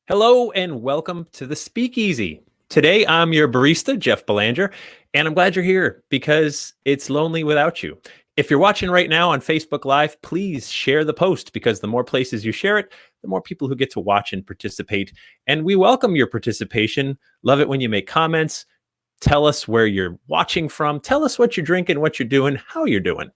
Hello and welcome to the Speakeasy. Today I'm your barista, Jeff Belanger, and I'm glad you're here because it's lonely without you. If you're watching right now on Facebook Live, please share the post because the more places you share it, the more people who get to watch and participate. And we welcome your participation. Love it when you make comments. Tell us where you're watching from. Tell us what you're drinking, what you're doing, how you're doing.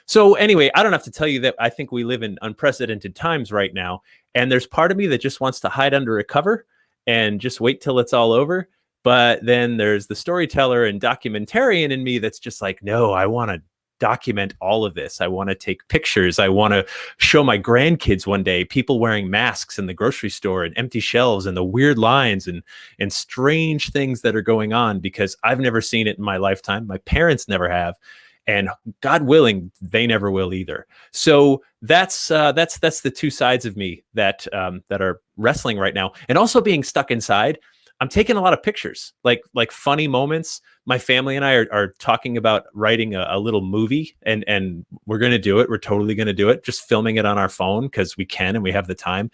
So anyway, I don't have to tell you that I think we live in unprecedented times right now. And there's part of me that just wants to hide under a cover and just wait till it's all over. But then there's the storyteller and documentarian in me that's just like, no, I want to document all of this. I want to take pictures. I want to show my grandkids one day people wearing masks in the grocery store and empty shelves and the weird lines and strange things that are going on because I've never seen it in my lifetime. My parents never have. And God willing, they never will either. So that's the two sides of me that are wrestling right now, and also being stuck inside. I'm taking a lot of pictures, like funny moments. My family and I are talking about writing a little movie, and we're going to do it. We're totally going to do it. Just filming it on our phone because we can and we have the time,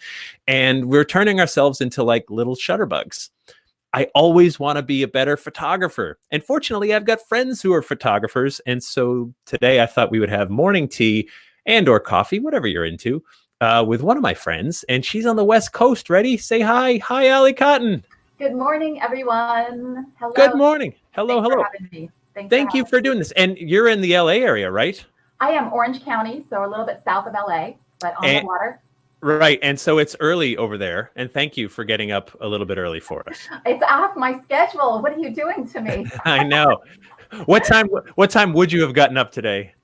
and we're turning ourselves into like little shutterbugs. I always want to be a better photographer. And fortunately, I've got friends who are photographers. And so today I thought we would have morning tea and or coffee, whatever you're into, with one of my friends. And she's on the West Coast. Ready? Say hi. Hi, Allie Cotton. Good morning, everyone. Hello. Good morning. Hello, Thanks hello. For having me. Thank you for doing this. And you're in the LA area, right? I am Orange County, so a little bit south of LA, but on the water. Right. And so it's early over there. And thank you for getting up a little bit early for us. It's off my schedule. What are you doing to me? I know. What time would you have gotten up today?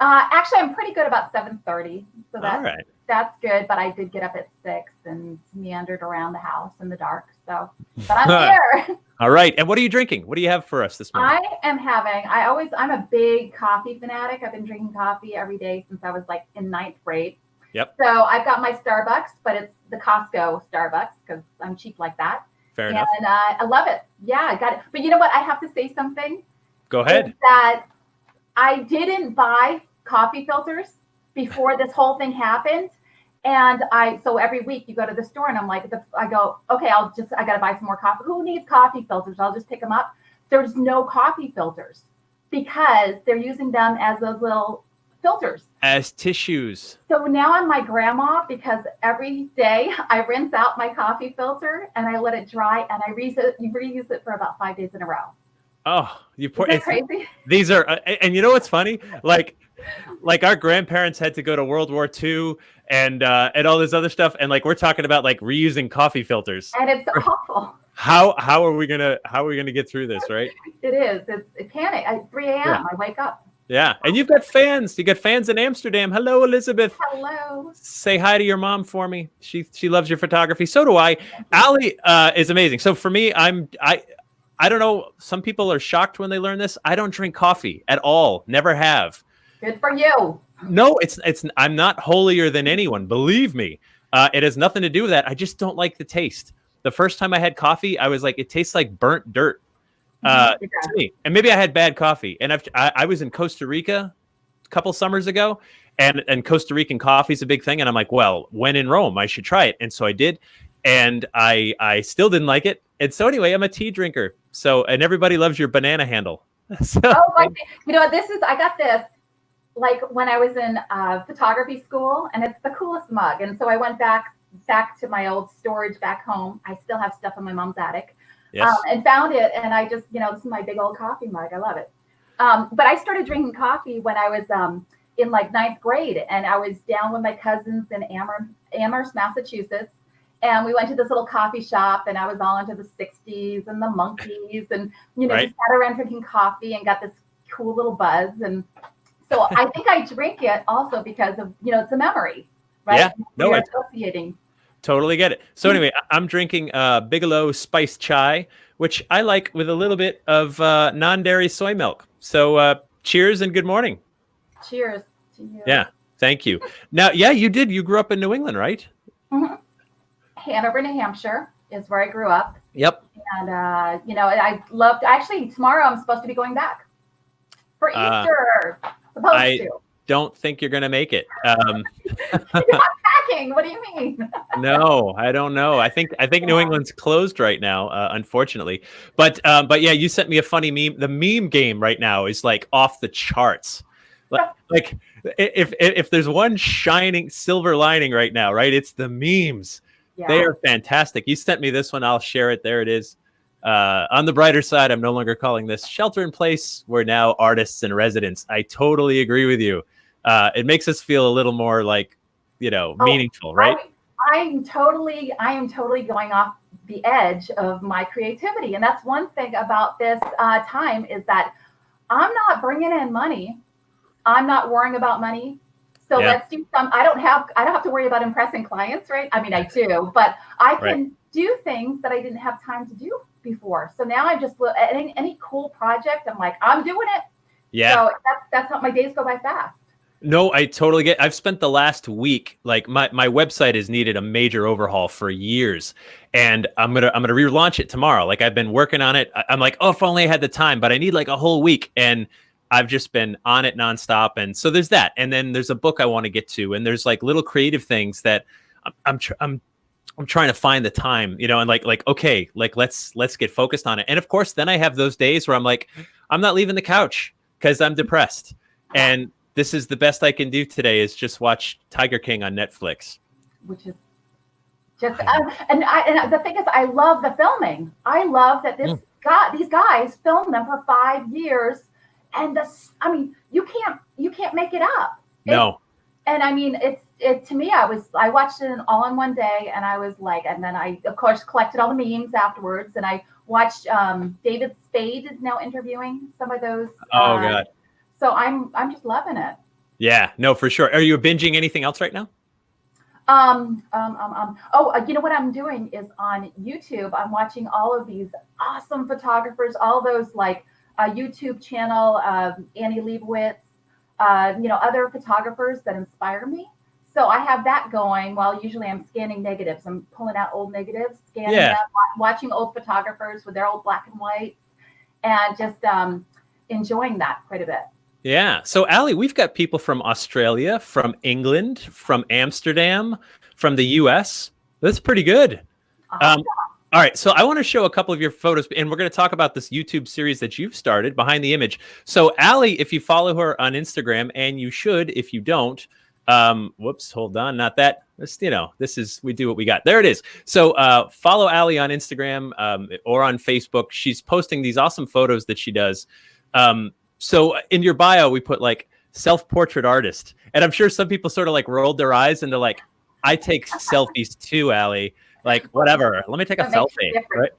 Actually, I'm pretty good about 7:30. So that's good. But I did get up at 6 and meandered around the house in the dark. So, but I'm here. All right. And what are you drinking? What do you have for us this morning? I'm a big coffee fanatic. I've been drinking coffee every day since I was like in 9th grade. Yep. So I've got my Starbucks, but it's the Costco Starbucks because I'm cheap like that. Fair enough. And I love it. Yeah, I got it. But you know what? I have to say something. Go ahead. Is that I didn't buy coffee filters before this whole thing happened. And so every week you go to the store and I'm like, I go, okay, I got to buy some more coffee. Who needs coffee filters? I'll just pick them up. There's no coffee filters because they're using them as those little filters. As tissues. So now I'm my grandma because every day I rinse out my coffee filter and I let it dry and I reuse it for about 5 days in a row. Oh, it's crazy. These are, and you know what's funny? Like our grandparents had to go to World War II and all this other stuff, and like we're talking about like reusing coffee filters. And it's awful. How are we gonna get through this, right? It is. It's panic. At 3 a.m. Yeah. I wake up. Yeah, and you've got fans. You got fans in Amsterdam. Hello, Elizabeth. Hello. Say hi to your mom for me. She loves your photography. So do I. Allie is amazing. So for me, I don't know. Some people are shocked when they learn this. I don't drink coffee at all. Never have. Good for you. No, it's. I'm not holier than anyone. Believe me. It has nothing to do with that. I just don't like the taste. The first time I had coffee, I was like, it tastes like burnt dirt. To me. And maybe I had bad coffee. And I was in Costa Rica a couple summers ago, and Costa Rican coffee is a big thing. And I'm like, well, when in Rome, I should try it. And so I did. And I still didn't like it. And so anyway, I'm a tea drinker. So, and everybody loves your banana handle. So, you know, I got this like when I was in photography school, and it's the coolest mug. And so I went back to my old storage back home. I still have stuff in my mom's attic. Yes. And found it, and I just, this is my big old coffee mug. I love it. But I started drinking coffee when I was in like 9th grade, and I was down with my cousins in Amherst, Massachusetts, and we went to this little coffee shop, and I was all into the 60s and the Monkees, and just sat around drinking coffee and got this cool little buzz. And so I think I drink it also because of it's a memory, right? Yeah, no, associating. Totally get it. So anyway, I'm drinking Bigelow spiced chai, which I like with a little bit of non-dairy soy milk. So cheers and good morning. Cheers to you. Yeah, thank you. Now, yeah, you did. You grew up in New England, right? Mm-hmm. Hanover, New Hampshire is where I grew up. Yep. And, I loved, actually, tomorrow I'm supposed to be going back for Easter. I don't think you're going to make it. You're not tracking. What do you mean? No, I don't know. I think New England's closed right now, unfortunately. But yeah, you sent me a funny meme. The meme game right now is like off the charts. Like if there's one shining silver lining right now, right? It's the memes. They Yeah. are fantastic. You sent me this one. I'll share it. There it is. On the brighter side, I'm no longer calling this shelter in place. We're now artists and residents. I totally agree with you. It makes us feel a little more like, meaningful, right? I am totally going off the edge of my creativity. And that's one thing about this time is that I'm not bringing in money. I'm not worrying about money. So let's do some, I don't have to worry about impressing clients, right? I mean, I do, but I can do things that I didn't have time to do before. So now I just look at any cool project. I'm like, I'm doing it. Yeah. So that's how my days go by fast. No, I totally get. I've spent the last week, like my website has needed a major overhaul for years, and I'm gonna relaunch it tomorrow. Like I've been working on it. I'm like, oh, if only I had the time, but I need like a whole week, and I've just been on it nonstop. And so there's that, and then there's a book I want to get to, and there's like little creative things that I'm trying to find the time, and like okay, like let's get focused on it. And of course, then I have those days where I'm like, I'm not leaving the couch because I'm depressed, and this is the best I can do today is just watch Tiger King on Netflix. Which is just, and the thing is, I love the filming. I love that these guys filmed them for 5 years, and you can't make it up. No. And I mean, it to me, I watched it all in one day, and I was like, and then I of course collected all the memes afterwards, and I watched David Spade is now interviewing some of those. Oh God. So I'm just loving it. Yeah, no, for sure. Are you binging anything else right now? You know what I'm doing is on YouTube, I'm watching all of these awesome photographers, all those like YouTube channel, Annie Leibovitz, other photographers that inspire me. So I have that going while usually I'm scanning negatives. I'm pulling out old negatives, scanning them, watching old photographers with their old black and whites, and just enjoying that quite a bit. Yeah. So, Allie, we've got people from Australia, from England, from Amsterdam, from the US. That's pretty good. All right. So I want to show a couple of your photos, and we're going to talk about this YouTube series that you've started, Behind the Image. So, Allie, if you follow her on Instagram, and you should if you don't, whoops, hold on. Not that. We do what we got. There it is. So follow Allie on Instagram or on Facebook. She's posting these awesome photos that she does. So in your bio, we put like self-portrait artist. And I'm sure some people sort of like rolled their eyes into like, I take selfies too, Allie. Like, whatever. Let me take a selfie. Right?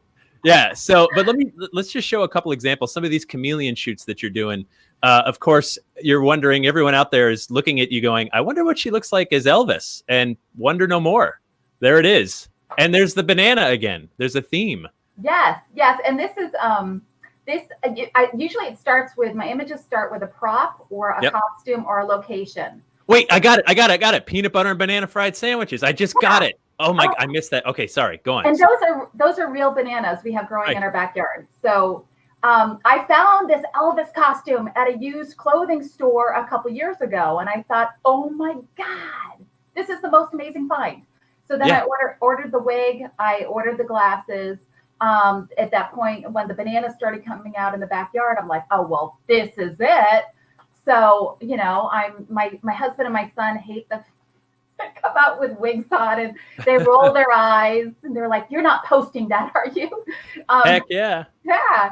Yeah. So, but let's just show a couple examples. Some of these chameleon shoots that you're doing. Of course, you're wondering, everyone out there is looking at you going, I wonder what she looks like as Elvis, and wonder no more. There it is. And there's the banana again. There's a theme. Yes. And this is, usually it starts with, my images start with a prop or a costume or a location. Wait, I got it. Peanut butter and banana fried sandwiches. I just got it. Oh my, I missed that. Okay, sorry. Go on. And those are real bananas we have growing in our backyard. So I found this Elvis costume at a used clothing store a couple years ago, and I thought, oh my God, this is the most amazing find. So then I ordered the wig, I ordered the glasses. At that point, when the bananas started coming out in the backyard, I'm like, oh, well, this is it. So, my husband and my son hate the come out with wigs on, and they roll their eyes, and they're like, you're not posting that, are you? Heck yeah. Yeah.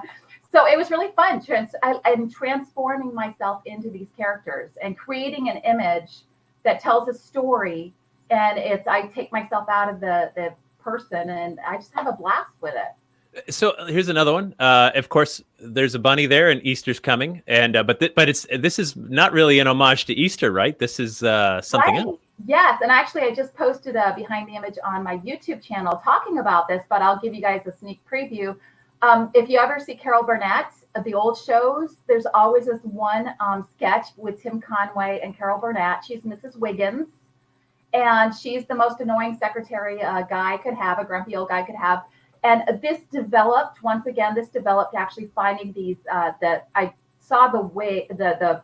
So it was really fun. I'm transforming myself into these characters and creating an image that tells a story. And I take myself out of the person, and I just have a blast with it. So here's another one. Of course, there's a bunny there, and Easter's coming. And this is not really an homage to Easter, right? This is something else. Yes, and actually, I just posted a Behind the Image on my YouTube channel talking about this, but I'll give you guys a sneak preview. If you ever see Carol Burnett at the old shows, there's always this one sketch with Tim Conway and Carol Burnett. She's Mrs. Wiggins, and she's the most annoying secretary a guy could have, a grumpy old guy could have. And this developed actually finding these. That I saw the way the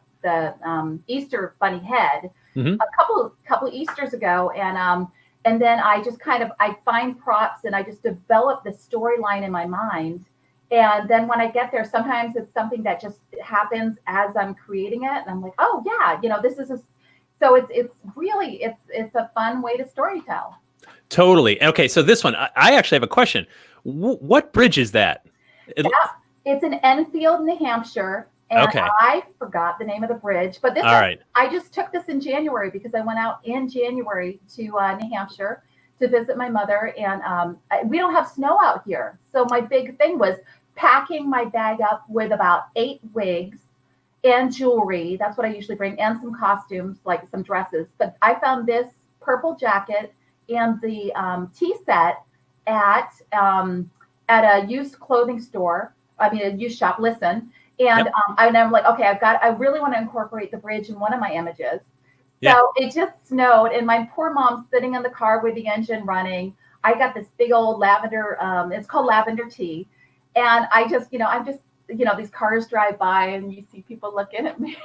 Easter bunny head, Mhm. a couple Easters ago, and then I just I find props and I just develop the storyline in my mind. And then when I get there, sometimes it's something that just happens as I'm creating it, and I'm like, oh yeah, this is so it's really it's a fun way to storytell. Totally. Okay, so this one, I actually have a question. What bridge is that? It's in Enfield, New Hampshire, and Okay. I forgot the name of the bridge. But All right. I just took this in January because I went out in January to New Hampshire to visit my mother, and we don't have snow out here. So my big thing was packing my bag up with about 8 wigs and jewelry. That's what I usually bring, and some costumes, like some dresses. But I found this purple jacket and the tea set at a used clothing store. I mean, a used shop. Listen, and Yep. I'm like, okay, I really want to incorporate the bridge in one of my images. Yeah. So it just snowed, and my poor mom's sitting in the car with the engine running. I got this big old lavender. It's called lavender tea, and I just, I'm just, these cars drive by and you see people looking at me,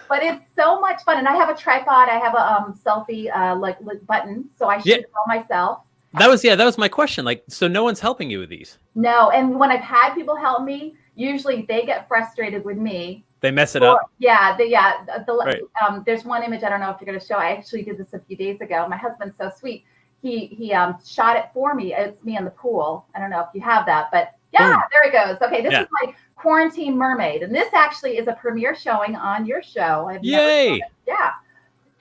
but it's so much fun. And I have a tripod. I have a selfie like button, so I shoot all myself. That was my question. Like, so no one's helping you with these? No, and when I've had people help me, usually they get frustrated with me. They mess it up. Yeah, Right. There's one image I don't know if you're going to show. I actually did this a few days ago. My husband's so sweet. He shot it for me. It's me in the pool. I don't know if you have that, but yeah, Boom. there it goes. Okay, this is my quarantine mermaid, and this actually is a premiere showing on your show. Yay! Yeah.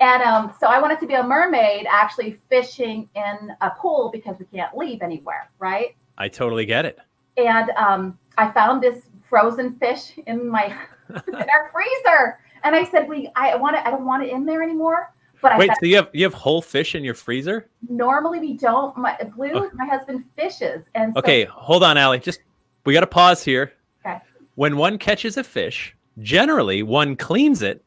And so I wanted to be a mermaid actually fishing in a pool because we can't leave anywhere, right? I totally get it. And I found this frozen fish in my in our freezer, and I said, I don't want it in there anymore. But wait, so you have whole fish in your freezer? Normally we don't. My husband fishes, and so, okay, hold on, Allie. We got to pause here. Okay. When one catches a fish, generally one cleans it,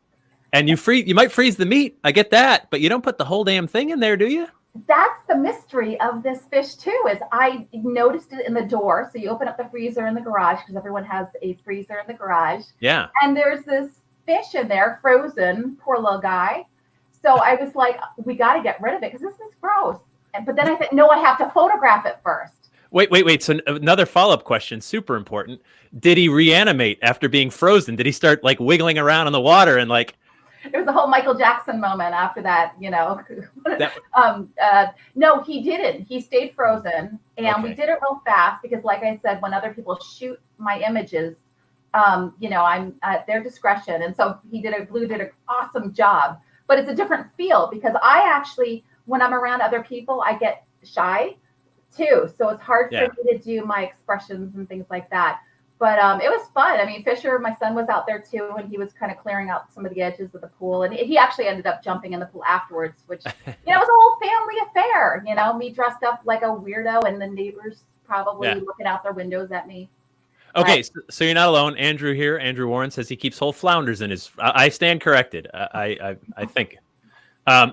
and you might freeze the meat. I get that, but you don't put the whole damn thing in there, do you? That's the mystery of this fish too. Is I noticed it in the door. So you open up the freezer in the garage because everyone has a freezer in the garage. Yeah. And there's this fish in there, frozen. Poor little guy. So I was like, we got to get rid of it because this is gross. But then I said, no, I have to photograph it first. Wait. So another follow-up question, super important. Did he reanimate after being frozen? Did he start like wiggling around in the water and like? It was a whole Michael Jackson moment after that, No, he didn't. He stayed frozen, and we did it real fast because, like I said, when other people shoot my images, I'm at their discretion. And so Blue did an awesome job. But it's a different feel because I actually, when I'm around other people, I get shy too. So it's hard for me to do my expressions and things like that. But it was fun. I mean, Fisher, my son, was out there too, and he was kind of clearing out some of the edges of the pool. And he actually ended up jumping in the pool afterwards, which, it was a whole family affair. Me dressed up like a weirdo, and the neighbors probably looking out their windows at me. Okay, so you're not alone. Andrew here. Andrew Warren says he keeps whole flounders in his. I stand corrected. I think.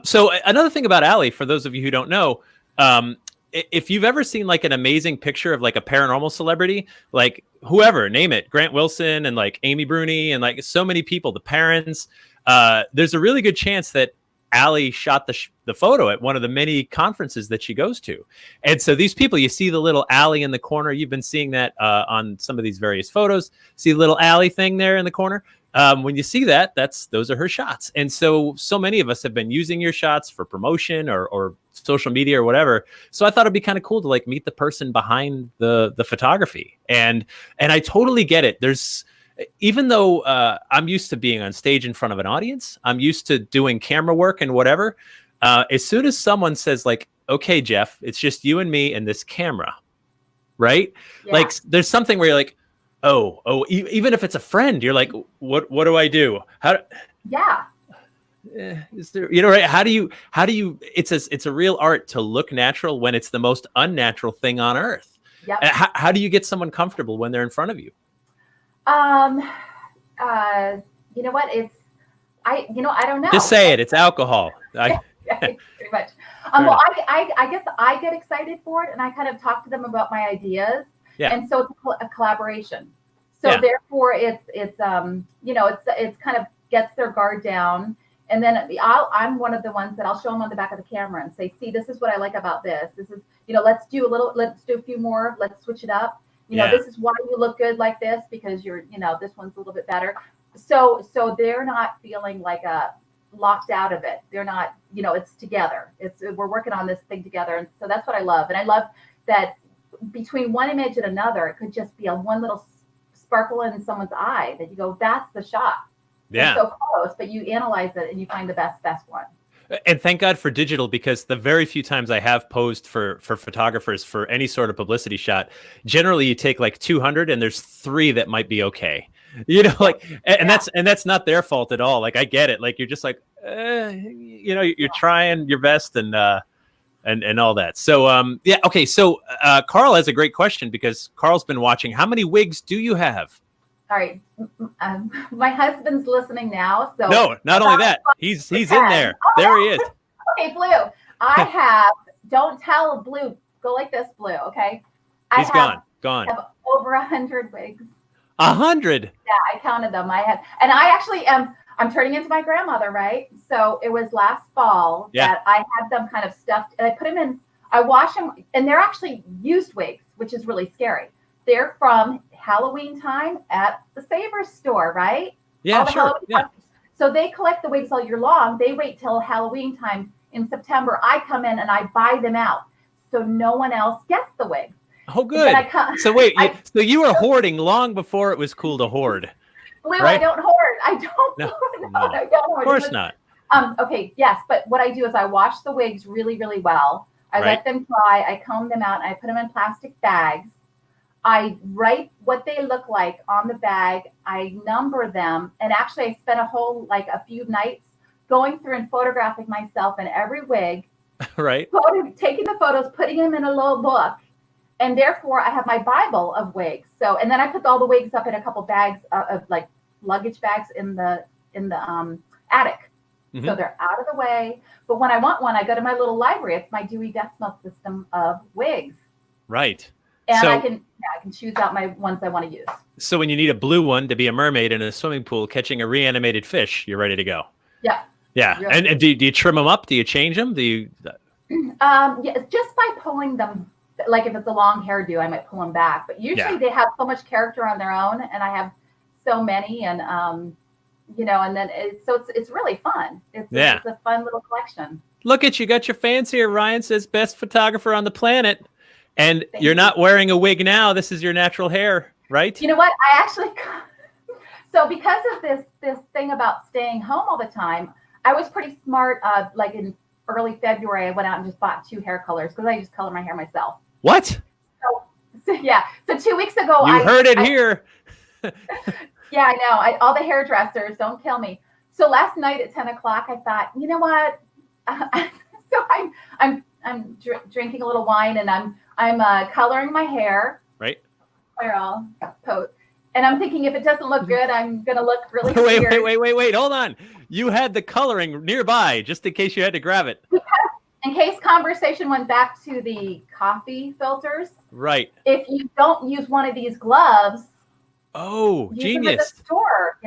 So another thing about Allie, for those of you who don't know, if you've ever seen like an amazing picture of like a paranormal celebrity, like whoever, name it, Grant Wilson and like Amy Bruni and like so many people, the parents, there's a really good chance that Allie shot the photo at one of the many conferences that she goes to. And so these people, you see the little Allie in the corner. You've been seeing that on some of these various photos. See the little Allie thing there in the corner? When you see that, those are her shots. And so many of us have been using your shots for promotion or social media or whatever. So I thought it'd be kind of cool to like meet the person behind the photography. And I totally get it. Even though I'm used to being on stage in front of an audience, I'm used to doing camera work and whatever. As soon as someone says like, okay, Jeff, it's just you and me and this camera, right? Yeah. Like there's something where you're like, oh, even if it's a friend, you're like, what do I do? Is there, right? How do you, it's a real art to look natural when it's the most unnatural thing on earth. Yep. How do you get someone comfortable when they're in front of you? You know what? I don't know. Just say it. It's alcohol. Pretty much. Well, I guess I get excited for it, and I kind of talk to them about my ideas. Yeah. And so it's a collaboration. So therefore, it's kind of gets their guard down, And then I'm one of the ones that I'll show them on the back of the camera and say, see, this is what I like about this. This is, let's do a few more. Let's switch it up. This is why you look good like this, because you're, this one's a little bit better. So they're not feeling like locked out of it. They're not, it's together. We're working on this thing together. And so that's what I love. And I love that between one image and another, it could just be one little sparkle in someone's eye that you go, that's the shot. Yeah. It's so close, but you analyze it and you find the best one. And thank God for digital, because the very few times I have posed for photographers for any sort of publicity shot, generally you take like 200 and there's 3 that might be okay. And that's not their fault at all. Like, I get it. Like, you're just like, you're trying your best and all that. So, okay. So, Carl has a great question, because Carl's been watching. How many wigs do you have? All right. My husband's listening now. So no, not only that, he's in there. Oh, there he is. Okay, Blue. I have, don't tell Blue, go like this, Blue. Okay. He's gone. I have over 100 wigs. 100? Yeah, I counted them. And I actually I'm turning into my grandmother, right? So it was last fall that I had them kind of stuffed, and I put them in, I wash them, and they're actually used wigs, which is really scary. They're from Halloween time at the Savers store, right? Yeah, sure. Yeah. So they collect the wigs all year long. They wait till Halloween time in September. I come in and I buy them out, so no one else gets the wigs. Oh, good. So wait, so you were hoarding long before it was cool to hoard. Blue, right? I don't hoard. I don't hoard. No, I don't hoard. Of course not. Okay, yes, but what I do is I wash the wigs really, really well. I let them dry. I comb them out. And I put them in plastic bags. I write what they look like on the bag. I number them. And actually, I spent a few nights going through and photographing myself in every wig. Right. Taking the photos, putting them in a little book. And therefore, I have my Bible of wigs. So, and then I put all the wigs up in a couple bags of like luggage bags in the attic. Mm-hmm. So they're out of the way. But when I want one, I go to my little library. It's my Dewey Decimal System of wigs. Right. And I can choose out my ones I want to use. So when you need a blue one to be a mermaid in a swimming pool catching a reanimated fish, you're ready to go. Yeah. Yeah. Really. And do you trim them up? Do you change them? Do you? Just by pulling them. Like if it's a long hairdo, I might pull them back. But usually they have so much character on their own, and I have so many, and and then it's really fun. It's a fun little collection. Look at you, got your fans here. Ryan says best photographer on the planet, and you're not wearing a wig now. This is your natural hair, right? You know what? I actually so because of this thing about staying home all the time, I was pretty smart. Like in early February, I went out and just bought 2 hair colors because I just color my hair myself. What? So 2 weeks ago, you heard it here. Yeah, I know. All the hairdressers, don't kill me. So last night at 10 o'clock, I thought, you know what? So I'm drinking a little wine, and I'm coloring my hair. Right. Where I'll post. And I'm thinking, if it doesn't look good, I'm gonna look really Wait, hold on. You had the coloring nearby just in case you had to grab it. Because in case conversation went back to the coffee filters. Right. If you don't use one of these gloves. Oh, use genius. them at the store.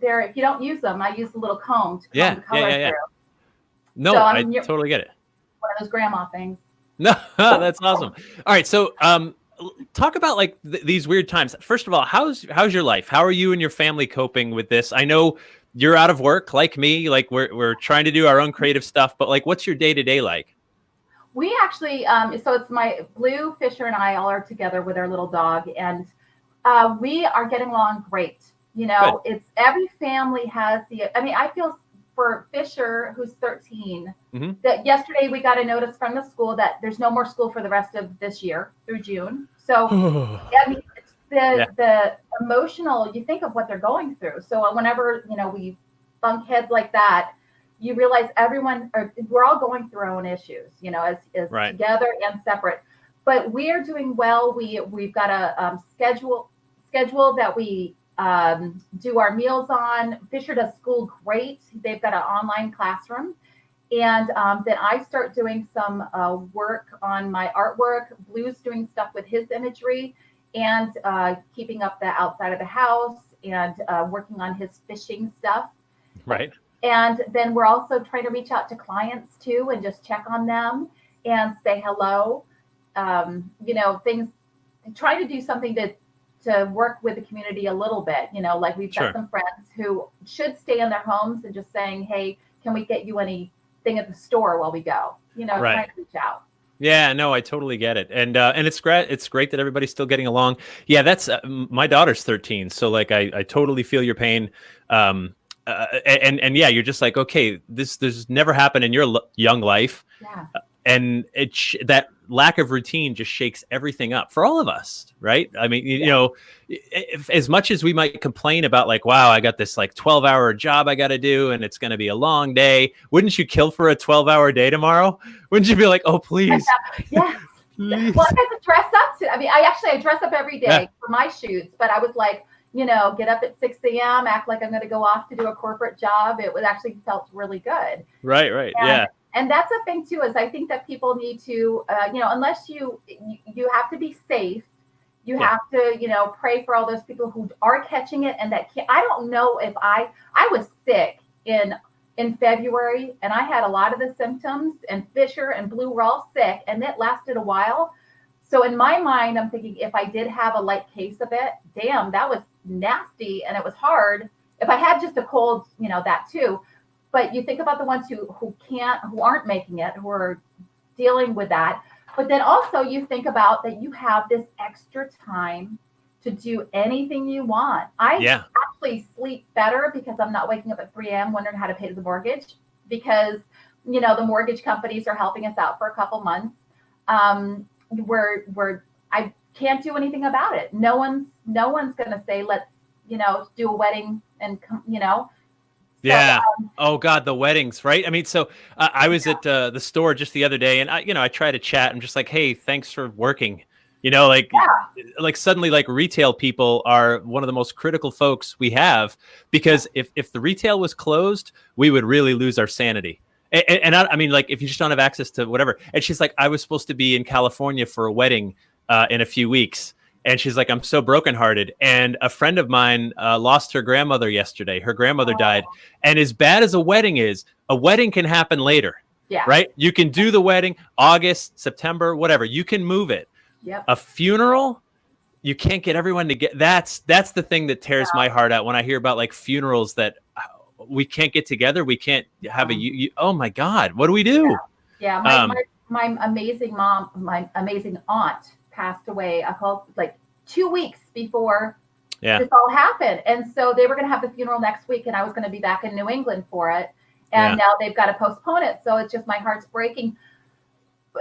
They're if you don't use them, I use the little comb to comb the color through. No, so I totally get it. One of those grandma things. No, that's awesome. All right, so talk about like these weird times. First of all, how's your life? How are you and your family coping with this? I know you're out of work like me. Like we're trying to do our own creative stuff, but like, what's your day-to-day like? We actually, so it's my Blue, Fisher, and I all are together with our little dog, and we are getting along great. Good. It's every family has I feel for Fisher, who's 13, that yesterday we got a notice from the school that there's no more school for the rest of this year through June. So it's the emotional, you think of what they're going through. So whenever, we bunk heads like that, you realize we're all going through our own issues, as right. Together and separate. But we are doing well. We've got a schedule that we do our meals on. Fisher does school great. They've got an online classroom. And then I start doing some work on my artwork. Blue's doing stuff with his imagery and keeping up the outside of the house and working on his fishing stuff. Right. And then we're also trying to reach out to clients too and just check on them and say hello. Things, try to do something to work with the community a little bit. Like we've got some friends who should stay in their homes and just saying, hey, can we get you anything at the store while we go? Trying to reach out. Yeah, no, I totally get it. And it's great. It's great that everybody's still getting along. Yeah, that's my daughter's 13. So like, I totally feel your pain. And yeah, you're just like, okay, this never happened in your young life. Yeah. And that lack of routine just shakes everything up for all of us, right? I mean, as much as we might complain about like, wow, I got this like 12-hour job I got to do, and it's going to be a long day. Wouldn't you kill for a 12-hour day tomorrow? Wouldn't you be like, oh, please? Yes. Please. Well, I have to dress up too. I mean, I dress up every day for my shoots, but I was like, get up at 6 a.m., act like I'm going to go off to do a corporate job. It was actually felt really good. Right. Yeah. And that's the thing too, is I think that people need to, unless you have to be safe, you have to, pray for all those people who are catching it. And that I don't know if I was sick in February, and I had a lot of the symptoms, and Fisher and Blue were all sick, and it lasted a while. So in my mind, I'm thinking if I did have a light case of it, damn, that was nasty. And it was hard. If I had just a cold, that too. But you think about the ones who aren't making it, who are dealing with that. But then also you think about that you have this extra time to do anything you want. I actually sleep better because I'm not waking up at 3 a.m. wondering how to pay the mortgage, because, the mortgage companies are helping us out for a couple months. Where I can't do anything about it. No one's going to say, let's, do a wedding and, Yeah. Oh God, the weddings, right? I mean, so I was at the store just the other day, and I try to chat. I'm just like, hey, thanks for working. Like suddenly, like retail people are one of the most critical folks we have, because if the retail was closed, we would really lose our sanity. And I mean, like if you just don't have access to whatever. And she's like, I was supposed to be in California for a wedding in a few weeks. And she's like, I'm so brokenhearted. And a friend of mine lost her grandmother yesterday. Her grandmother died. And as bad as a wedding is, a wedding can happen later. Yeah. Right? You can do the wedding August, September, whatever. You can move it. Yep. A funeral, you can't get everyone to get. That's the thing that tears my heart out when I hear about like funerals that we can't get together. We can't have oh my God, what do we do? Yeah. My amazing mom, my amazing aunt passed away like 2 weeks before this all happened. And so they were going to have the funeral next week, and I was going to be back in New England for it. And now they've got to postpone it. So it's just, my heart's breaking.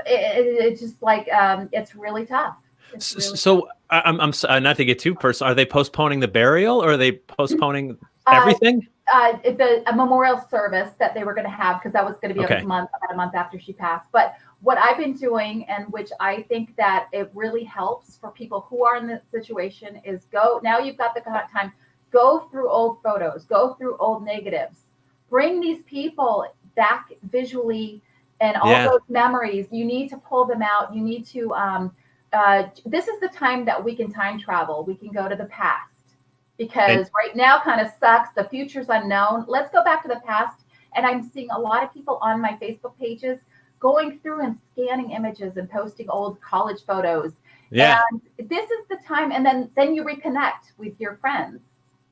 It's just like, it's really tough. So I'm not to get too personal. Are they postponing the burial, or are they postponing everything? A memorial service that they were going to have, because that was going to be about a month after she passed. But what I've been doing, and which I think that it really helps for people who are in this situation, is now you've got the time, go through old photos, go through old negatives, bring these people back visually, and all those memories. You need to pull them out. You need to, this is the time that we can time travel. We can go to the past, because right now kind of sucks. The future's unknown. Let's go back to the past. And I'm seeing a lot of people on my Facebook pages going through and scanning images and posting old college photos. Yeah. And this is the time. And then you reconnect with your friends.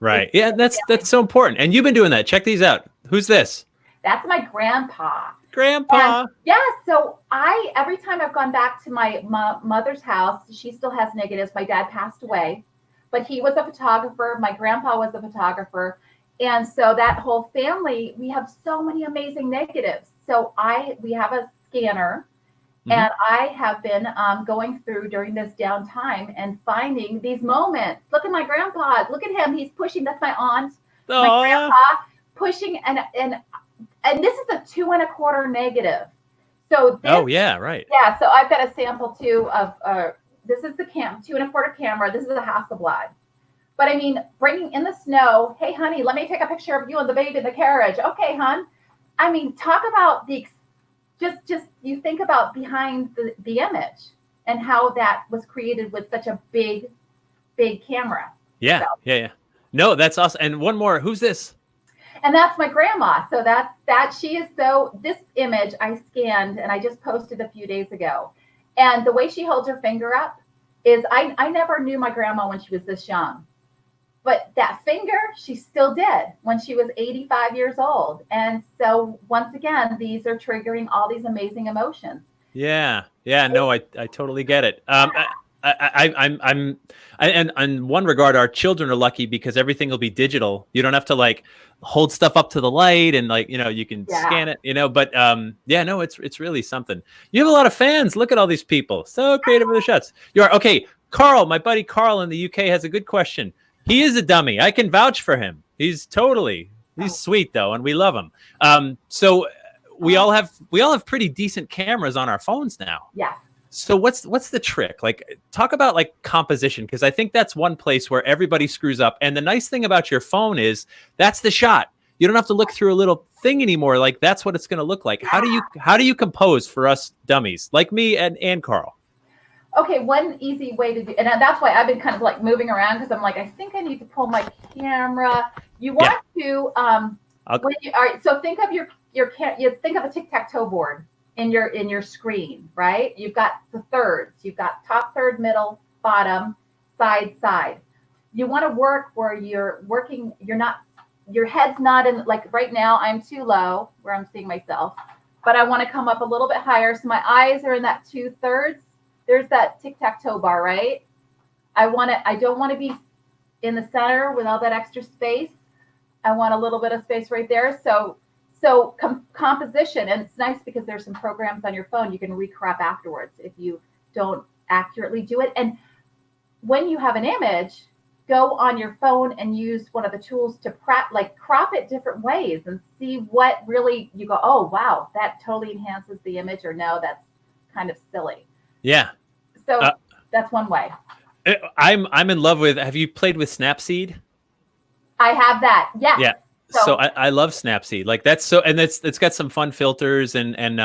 Right. Yeah, that's so important. And you've been doing that. Check these out. Who's this? That's my grandpa. Grandpa. And so every time I've gone back to my mother's house, she still has negatives. My dad passed away, but he was a photographer. My grandpa was a photographer. And so that whole family, we have so many amazing negatives. So we have a scanner, and I have been going through during this downtime and finding these moments. Look at my grandpa. Look at him. He's pushing. That's my aunt. Aww. My grandpa pushing, and this is a 2 1/4 negative. So right. Yeah. So I've got a sample too of this is the 2 1/4 camera. This is a Hasselblad. But I mean, bringing in the snow. Hey, honey, let me take a picture of you and the baby in the carriage. Okay, hon. I mean, talk about just you think about behind the image and how that was created with such a big camera. Yeah. No, that's awesome. And one more. Who's this? And that's my grandma. So she is this image I scanned and I just posted a few days ago. And the way she holds her finger up is I never knew my grandma when she was this young. But that finger, she still did when she was 85 years old. And so once again, these are triggering all these amazing emotions. Yeah. No, I totally get it. And in one regard, our children are lucky because everything will be digital. You don't have to like hold stuff up to the light and like, you can scan it, but no, it's really something. You have a lot of fans. Look at all these people. So creative with the shots. You are. Okay. Carl, my buddy Carl in the UK has a good question. He is a dummy. I can vouch for him. He's sweet though. And we love him. So we all have pretty decent cameras on our phones now. Yeah. So what's the trick? Like, talk about like composition, because I think that's one place where everybody screws up. And the nice thing about your phone is that's the shot. You don't have to look through a little thing anymore. Like that's what it's going to look like. How do you compose for us dummies like me and Carl? Okay, one easy way to do, and that's why I've been kind of like moving around because I'm like, I think I need to pull my camera. You want to all right. So think of you think of a tic-tac-toe board in your screen, right? You've got the thirds. You've got top third, middle, bottom, side. You want to work where you're working. Your head's not in, like right now I'm too low where I'm seeing myself, but I want to come up a little bit higher. So my eyes are in that 2/3. There's that tic-tac-toe bar, right? I don't want to be in the center with all that extra space. I want a little bit of space right there. So composition, and it's nice because there's some programs on your phone you can recrop afterwards if you don't accurately do it. And when you have an image, go on your phone and use one of the tools to crop it different ways and see what really you go, oh, wow, that totally enhances the image, or no, that's kind of silly. Yeah. So that's one way. I'm in love with. Have you played with Snapseed? I have that. Yes. Yeah. So I love Snapseed. Like that's so, and it's got some fun filters and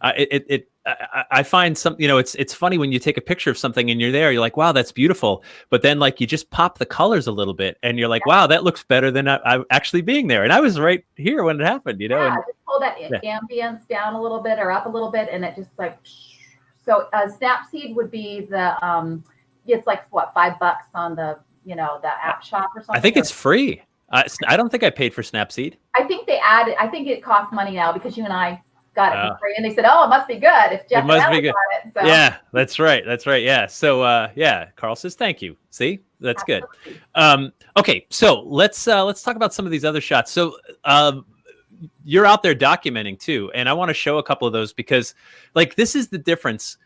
I find some, it's funny when you take a picture of something and you're there, you're like, wow, that's beautiful. But then like you just pop the colors a little bit and you're like, wow, that looks better than I actually being there. And I was right here when it happened, Yeah, and just pull that ambience down a little bit or up a little bit, and it just like. So Snapseed would be the it's like what, $5 on the the app shop or something. I think it's free. I don't think I paid for Snapseed. I think they added. I think it costs money now because you and I got it for free, and they said, "Oh, it must be good if Jeff got it." So. Yeah, that's right. Yeah. So Carl says thank you. See, that's Absolutely. good. Okay, so let's talk about some of these other shots. So you're out there documenting too, and I want to show a couple of those because like this is the difference.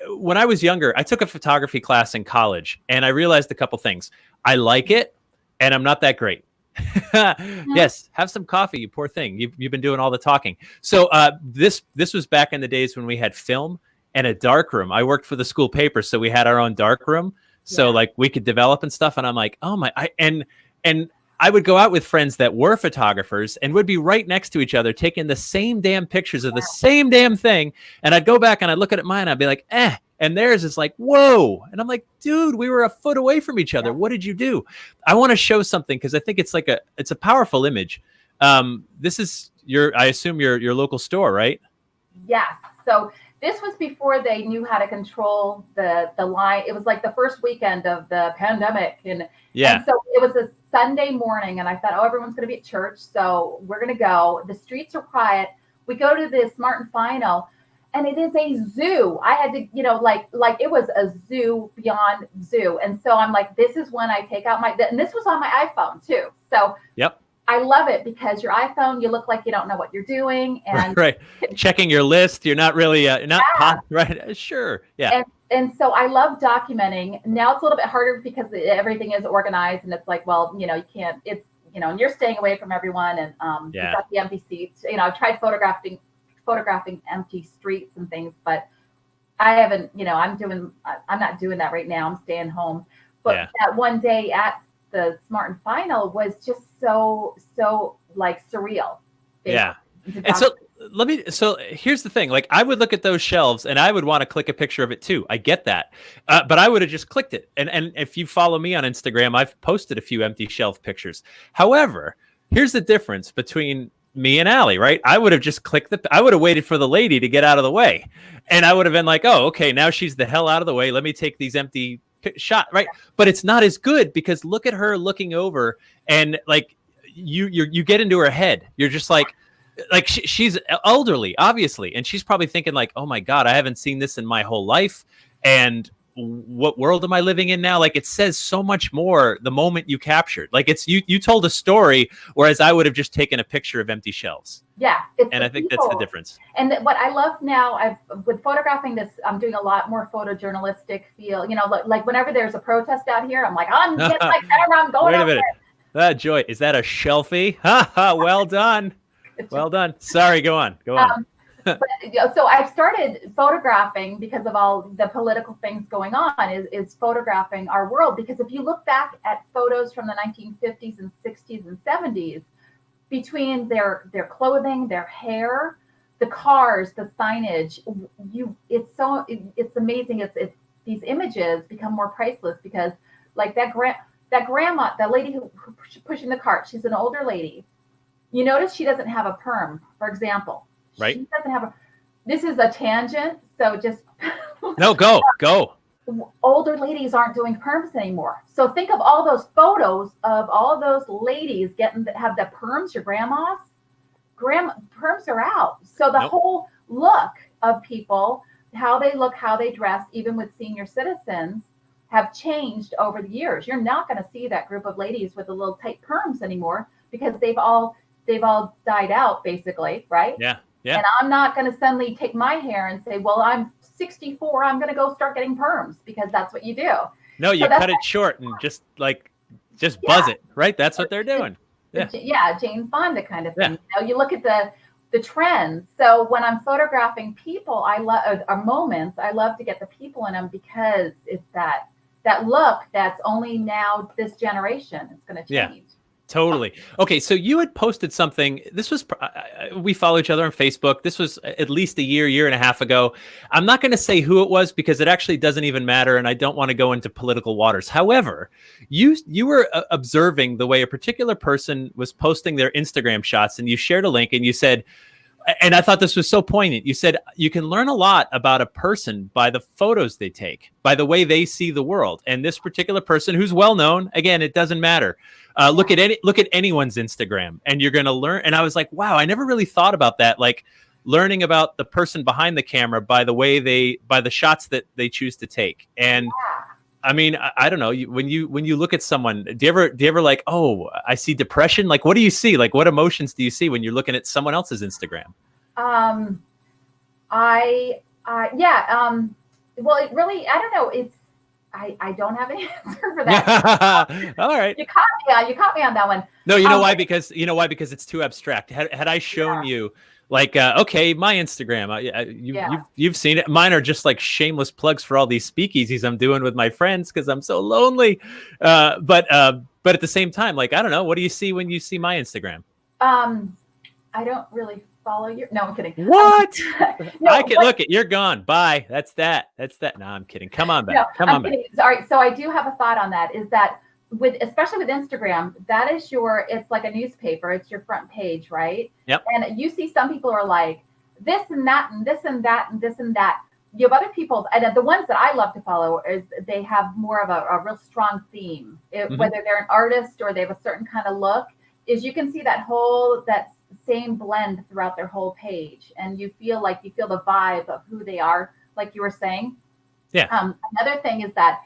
When I was younger, I took a photography class in college and I realized a couple things. I like it and I'm not that great. Yes, have some coffee, you poor thing. You've been doing all the talking. So this was back in the days when we had film and a dark room. I worked for the school paper, so we had our own dark room. So like we could develop and stuff. And I'm like, oh my, and I would go out with friends that were photographers and would be right next to each other, taking the same damn pictures of the same damn thing. And I'd go back and I'd look at mine. And I'd be like, and theirs is like, whoa. And I'm like, dude, we were a foot away from each other. What did you do? I want to show something because I think it's like it's a powerful image. This is I assume your local store, right? Yes. So this was before they knew how to control the line. It was like the first weekend of the pandemic. And so it was a Sunday morning and I thought, oh, everyone's going to be at church. So we're going to go. The streets are quiet. We go to the Smart and Final and it is a zoo. I had to, like it was a zoo beyond zoo. And so I'm like, this is when I take out and this was on my iPhone too. So I love it because your iPhone, you look like you don't know what you're doing, and right, checking your list. You're not really right. Sure, yeah. And so I love documenting. Now it's a little bit harder because everything is organized, and it's like, well, you can't. It's and you're staying away from everyone, and you've got the empty seats. I've tried photographing empty streets and things, but I haven't. I'm not doing that right now. I'm staying home. But that one day at the Smart and Final was just so like surreal. Yeah. And so here's the thing. Like I would look at those shelves and I would want to click a picture of it too. I get that. But I would have just clicked it. And if you follow me on Instagram, I've posted a few empty shelf pictures. However, here's the difference between me and Allie, right? I would have just I would have waited for the lady to get out of the way. And I would have been like, oh, okay, now she's the hell out of the way. Let me take these empty shot, right? But it's not as good because look at her looking over and like you get into her head. You're just like she's elderly, obviously. And she's probably thinking like, oh my God, I haven't seen this in my whole life. And what world am I living in now? Like it says so much more the moment you captured. Like it's you told a story, whereas I would have just taken a picture of empty shelves. Yeah. And I think that's the difference. And what I love now, with photographing this, I'm doing a lot more photojournalistic feel, like whenever there's a protest out here, I'm like, I'm getting my camera, I'm going out there. Joy, is that a shelfie? Well done. Well done. Sorry, go on. But, so I've started photographing because of all the political things going on is photographing our world. Because if you look back at photos from the 1950s and 60s and 70s, between their clothing, their hair, the cars, the signage, it's amazing. It's these images become more priceless because like that grandma, that lady who's pushing the cart, she's an older lady. You notice she doesn't have a perm, for example. Right. She doesn't have this is a tangent. So just no, go. Older ladies aren't doing perms anymore. So think of all those photos of all those ladies have the perms, your grandmas. Perms are out. So the whole look of people, how they look, how they dress, even with senior citizens, have changed over the years. You're not going to see that group of ladies with the little tight perms anymore because they've all died out, basically, right? Yeah. And I'm not going to suddenly take my hair and say, well, I'm 64, I'm going to go start getting perms because that's what you do. No, you cut it short and just buzz it, right? That's what they're doing. Yeah, Jane Fonda kind of thing. Yeah. You look at the trends. So when I'm photographing people, I love moments. I love to get the people in them because it's that look that's only now this generation. It's going to change. Yeah. Totally. Okay, so you had posted something. This was, we follow each other on Facebook. This was at least a year and a half ago. I'm not going to say who it was because it actually doesn't even matter, and I don't want to go into political waters. However, you were observing the way a particular person was posting their Instagram shots, and you shared a link, and you said, and I thought this was so poignant. You said you can learn a lot about a person by the photos they take, by the way they see the world. And this particular person, who's well known, again, it doesn't matter. Look at anyone's Instagram, and you're going to learn. And I was like, wow, I never really thought about that. Like learning about the person behind the camera by the shots that they choose to take. And I mean, I don't know. When you look at someone, do you ever like, oh, I see depression? Like, what do you see? Like, what emotions do you see when you're looking at someone else's Instagram? Well, it really, I don't know. It's, I don't have an answer for that. All right. You caught me on that one. No, you know why? Because it's too abstract. Had I shown you like, okay, my Instagram, you've seen it. Mine are just like shameless plugs for all these speakeasies I'm doing with my friends because I'm so lonely. But at the same time, like, I don't know, what do you see when you see my Instagram? I don't really follow you. No, I'm kidding. What? Look it. You're gone. Bye. That's that. No, I'm kidding. Come on back. Back. All right. So I do have a thought on that. Is that especially with Instagram, that is it's like a newspaper. It's your front page, right? Yep. And you see some people are like this and that and this and that and this and that. You have other people, and the ones that I love to follow is they have more of a real strong theme. Whether they're an artist or they have a certain kind of look, is you can see that same blend throughout their whole page, and you feel the vibe of who they are, like you were saying. Yeah. Another thing is that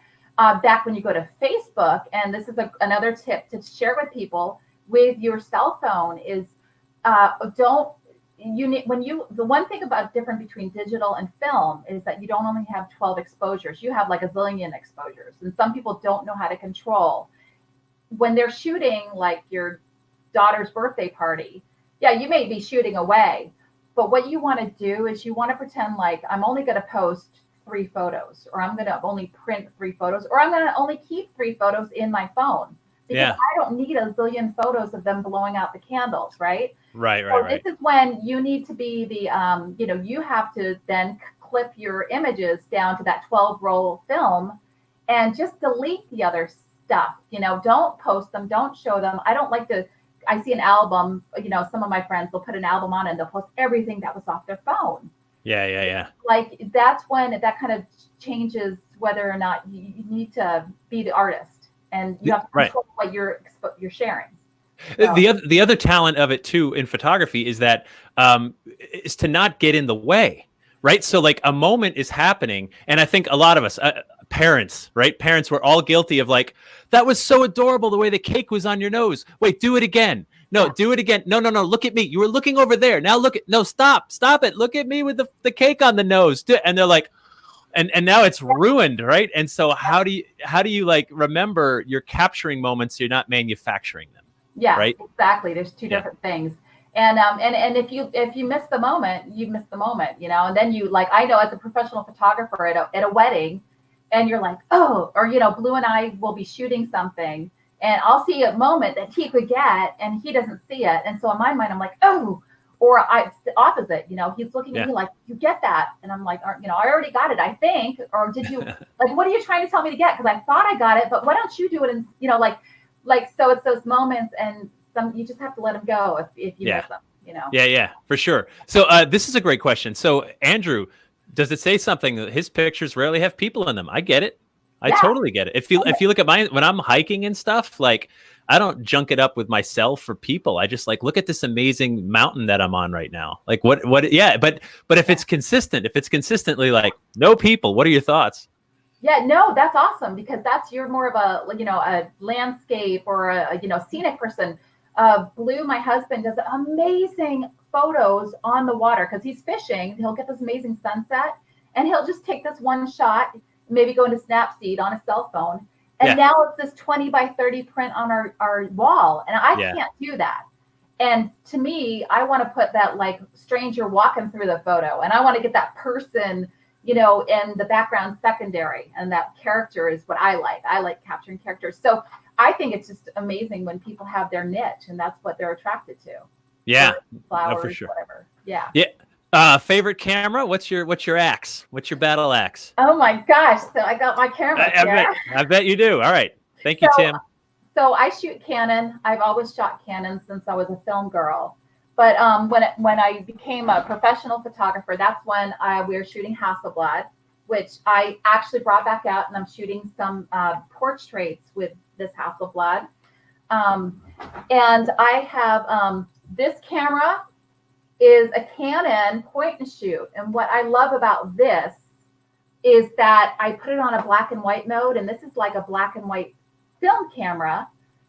back when you go to Facebook, and this is another tip to share with people with your cell phone is the one thing about different between digital and film is that you don't only have 12 exposures, you have like a zillion exposures, and some people don't know how to control when they're shooting like your daughter's birthday party. Yeah, you may be shooting away, but what you want to do is you want to pretend like I'm only going to post 3 photos, or I'm going to only print 3 photos, or I'm going to only keep 3 photos in my phone because I don't need a zillion photos of them blowing out the candles, right? Right. This is when you need to be you have to then clip your images down to that 12 roll film and just delete the other stuff. Don't post them, don't show them. I don't like to I see an album, some of my friends, they'll put an album on and they'll post everything that was off their phone. Yeah. Like that's when that kind of changes whether or not you need to be the artist, and you have to control what you're sharing. So. The other talent of it too in photography is that is to not get in the way, right? So like a moment is happening, and I think a lot of us parents, right? Parents were all guilty of like, that was so adorable the way the cake was on your nose. Wait, do it again. No, do it again. No. Look at me. You were looking over there. Now stop it. Look at me with the cake on the nose. And they're like, and now it's ruined, right? And so how do you like remember you're capturing moments, you're not manufacturing them? Yeah, right. Exactly. There's two different things. And if you miss the moment, you miss the moment, and then you like, I know as a professional photographer at a wedding, and you're like, oh, or, Blue and I will be shooting something and I'll see a moment that he could get and he doesn't see it. And so in my mind, I'm like, oh, or it's the opposite, he's looking at me like, you get that. And I'm like, I already got it, I think. Or did you, like, what are you trying to tell me to get? Because I thought I got it, but why don't you do it? And, so it's those moments, and you just have to let them go if you miss them, Yeah, for sure. So this is a great question. So Andrew, does it say something that his pictures rarely have people in them? I get it. I totally get it. If you look at mine, when I'm hiking and stuff, like I don't junk it up with myself for people. I just like, look at this amazing mountain that I'm on right now. Like what? Yeah. But if it's consistent, if it's consistently like no people, what are your thoughts? Yeah, no, that's awesome, because you're more of a landscape or a scenic person. Blue, my husband, does amazing photos on the water because he's fishing. He'll get this amazing sunset, and he'll just take this one shot, maybe go into Snapseed on a cell phone, and now it's this 20 by 30 print on our wall, and I can't do that. And to me, I want to put that like stranger walking through the photo, and I want to get that person, in the background secondary, and that character is what I like. I like capturing characters. So I think it's just amazing when people have their niche, and that's what they're attracted to. Yeah, flowers, for sure. Whatever. Yeah. Yeah. Favorite camera? What's your axe? What's your battle axe? Oh my gosh! So I got my camera. I bet you do. All right. Thank you, Tim. So I shoot Canon. I've always shot Canon since I was a film girl. But when I became a professional photographer, that's when we were shooting Hasselblad, which I actually brought back out, and I'm shooting some portraits with this Hasselblad. And I have this camera is a Canon point and shoot. And what I love about this is that I put it on a black and white mode, and this is like a black and white film camera.